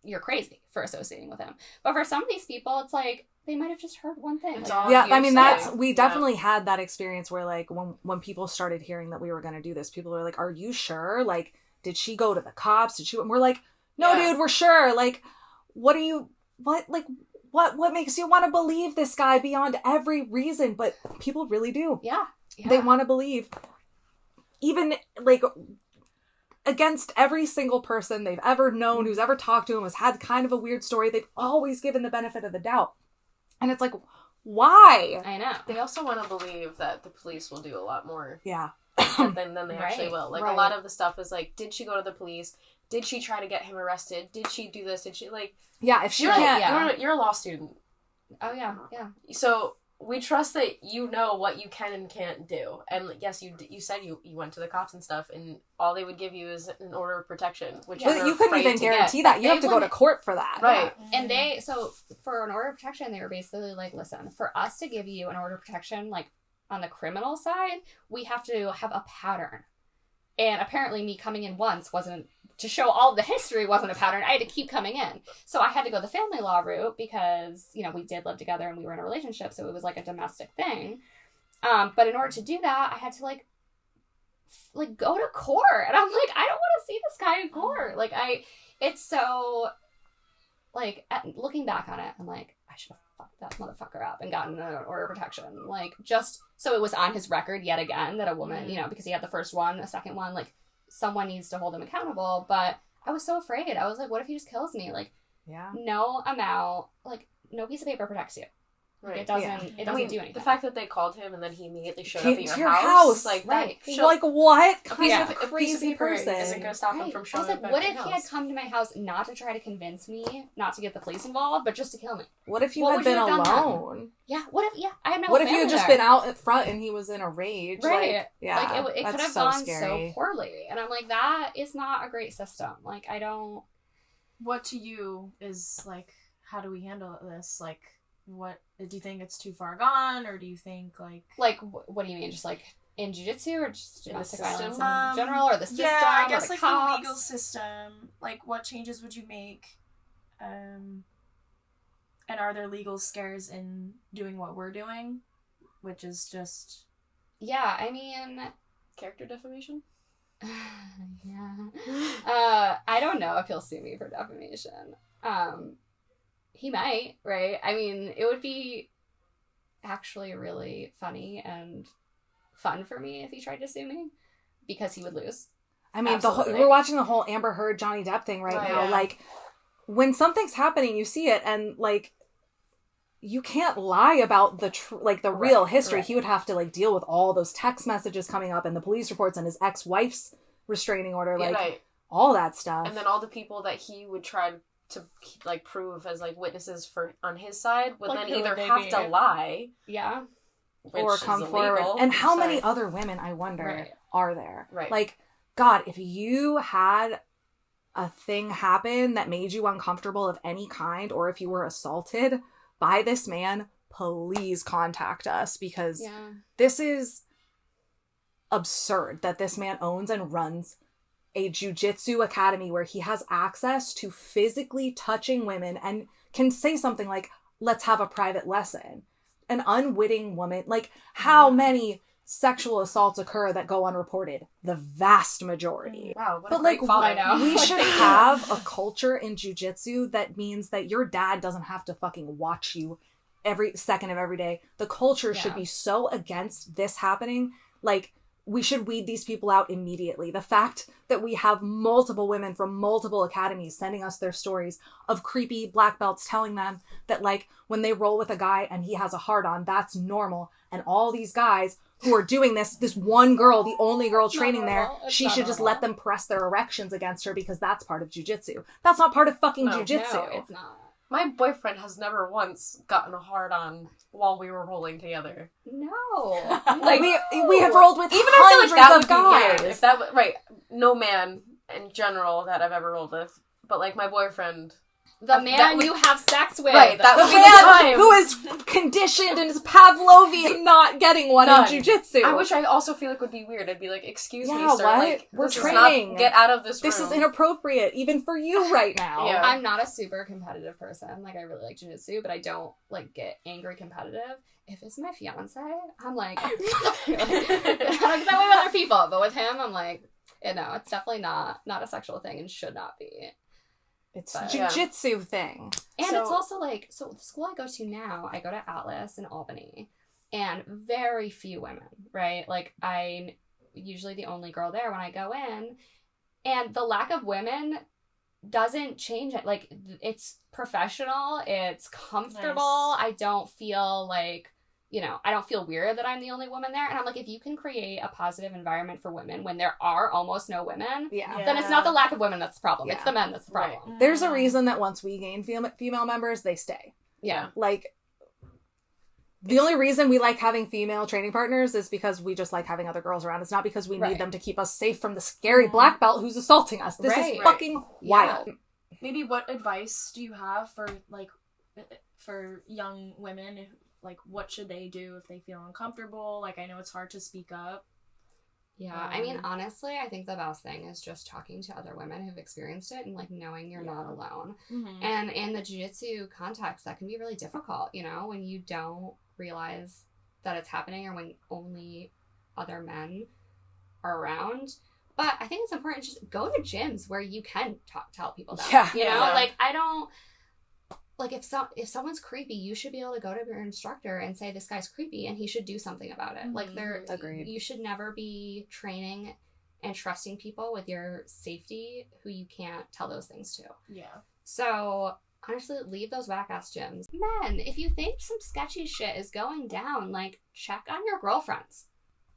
you're crazy for associating with him. But for some of these people, it's like, they might have just heard one thing. Like, yeah, I mean, we definitely had that experience where, like, when people started hearing that we were going to do this, people were like, are you sure? Like, did she go to the cops? And we're like, no, dude, we're sure. Like, what makes you want to believe this guy beyond every reason? But people really do. Yeah. They want to believe. Even, like... against every single person they've ever known who's ever talked to him has had kind of a weird story. They've always given the benefit of the doubt. And it's like, why? I know. They also want to believe that the police will do a lot more than they actually will. Like, a lot of the stuff is like, did she go to the police? Did she try to get him arrested? Did she do this? Did she, like... Yeah, if she you're can't... you're a law student. Oh, yeah. So we trust that you know what you can and can't do. And yes, you said you went to the cops and stuff, and all they would give you is an order of protection, which you couldn't even guarantee that. You have to go to court for that. Right. Yeah. And so for an order of protection, they were basically like, listen, for us to give you an order of protection, like on the criminal side, we have to have a pattern. And apparently me coming in once wasn't, to show all the history wasn't a pattern. I had to keep coming in. So I had to go the family law route because, you know, we did live together and we were in a relationship. So it was like a domestic thing. But in order to do that, I had to like go to court. And I'm like, I don't want to see this guy in court. Like it's so like looking back on it, I'm like, I should have fucked that motherfucker up and gotten an order of protection. Like just so it was on his record yet again that a woman, you know, because he had the first one, a second one, like someone needs to hold him accountable. But I was so afraid. I was like, what if he just kills me? Like, no amount, like no piece of paper protects you. Right. It doesn't do anything. The fact that they called him and then he immediately showed up at your house. Like, right. Like, what? A piece of paper isn't going to stop him from showing up. I was like, what if he had come to my house not to try to convince me not to get the police involved, but just to kill me? What if you had been alone? Yeah, I had my What if you had just been out in front and he was in a rage? Right. Like, yeah. Like, it could have gone so poorly. And I'm like, that is not a great system. Like, I don't... What to you is, like, how do we handle this? Like, what do you think it's too far gone, or do you think like what do you mean, just like in jiu-jitsu or just domestic violence in in general, or the system? Yeah, I guess the like cops? the legal system. Like, what changes would you make? And are there legal scares in doing what we're doing, which is just I mean, character defamation. I don't know if he'll sue me for defamation. He might, right? I mean, it would be actually really funny and fun for me if he tried to sue me, because he would lose. I mean, we're watching the whole Amber Heard Johnny Depp thing right now. Yeah. Like, when something's happening, you see it, and like, you can't lie about the real history. Right. He would have to like deal with all those text messages coming up and the police reports and his ex-wife's restraining order, all that stuff, and then all the people that he would try to like prove as like witnesses on his side would then either have to lie, or come forward. And how many other women, I wonder, are there? Right. Like, God, if you had a thing happen that made you uncomfortable of any kind, or if you were assaulted by this man, please contact us, because this is absurd that this man owns and runs a jiu-jitsu academy where he has access to physically touching women and can say something like, let's have a private lesson. An unwitting woman, like, how many sexual assaults occur that go unreported? The vast majority. Wow, but like, we should have a culture in jiu-jitsu that means that your dad doesn't have to fucking watch you every second of every day. The culture should be so against this happening. Like, we should weed these people out immediately. The fact that we have multiple women from multiple academies sending us their stories of creepy black belts telling them that, like, when they roll with a guy and he has a hard-on, that's normal. And all these guys who are doing this one girl, the only girl training there, she should just let them press their erections against her because that's part of jiu-jitsu. That's not part of fucking jiu-jitsu. No, it's not. My boyfriend has never once gotten a hard-on while we were rolling together. No. Like, we have rolled with even hundreds of guys. If that was, right, no man in general that I've ever rolled with, but like my boyfriend... The man you have sex with. Right, that would be the man who is conditioned and is Pavlovian not getting one in jiu-jitsu. I wish I also feel like would be weird. I'd be like, excuse me, sir. What? Like, we're training. Get out of this room. This is inappropriate, even for you right now. I'm not a super competitive person. Like, I really like jiu-jitsu, but I don't, like, get angry competitive. If it's my fiance, I'm like, I don't get that way with other people, but with him, I'm like, no, it's definitely not a sexual thing and should not be. It's a jiu-jitsu thing. And it's also like, so the school I go to now, I go to Atlas in Albany, and very few women, right? Like, I'm usually the only girl there when I go in, and the lack of women doesn't change it. Like, it's professional, it's comfortable. Nice. I don't feel like, I don't feel weird that I'm the only woman there. And I'm like, if you can create a positive environment for women when there are almost no women, then it's not the lack of women that's the problem. It's the men that's the problem. Right. There's a reason that once we gain female members, they stay. Yeah. Like, the only reason we like having female training partners is because we just like having other girls around. It's not because we need them to keep us safe from the scary black belt who's assaulting us. This is fucking wild. Maybe what advice do you have for like for young women? Like, what should they do if they feel uncomfortable? Like, I know it's hard to speak up. Yeah, I mean, honestly, I think the best thing is just talking to other women who've experienced it and, like, knowing you're not alone. Mm-hmm. And in the jiu-jitsu context, that can be really difficult, you know, when you don't realize that it's happening or when only other men are around. But I think it's important to just go to gyms where you can tell people that. You know, like, I don't... Like, if someone's creepy, you should be able to go to your instructor and say, this guy's creepy, and he should do something about it. Like, Agreed. You should never be training and trusting people with your safety who you can't tell those things to. Yeah. So, honestly, leave those whack-ass gyms. Men, if you think some sketchy shit is going down, like, check on your girlfriends.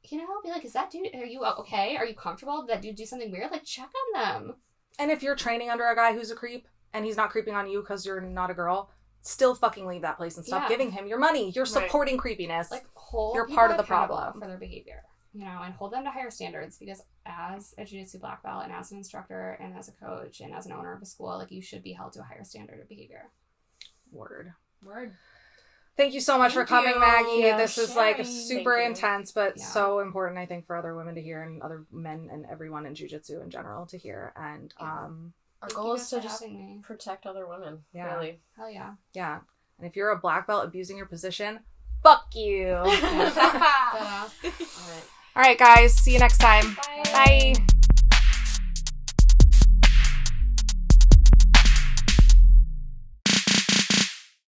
You know, be like, is that dude, are you okay? Are you comfortable? Did that dude do something weird? Like, check on them. And if you're training under a guy who's a creep, and he's not creeping on you because you're not a girl, still fucking leave that place and stop giving him your money. You're supporting creepiness. Like, you're part of the problem for their behavior, you know, and hold them to higher standards, because as a jiu-jitsu black belt and as an instructor and as a coach and as an owner of a school, like, you should be held to a higher standard of behavior. Word. Thank you so much for coming, Maggie. Yeah, this is like super Thank you. intense, but so important, I think, for other women to hear and other men and everyone in jiu-jitsu in general to hear. And our goal is to just protect other women. Yeah. Really. Hell yeah. Yeah. And if you're a black belt abusing your position, fuck you. All right. All right, guys. See you next time. Bye. Bye.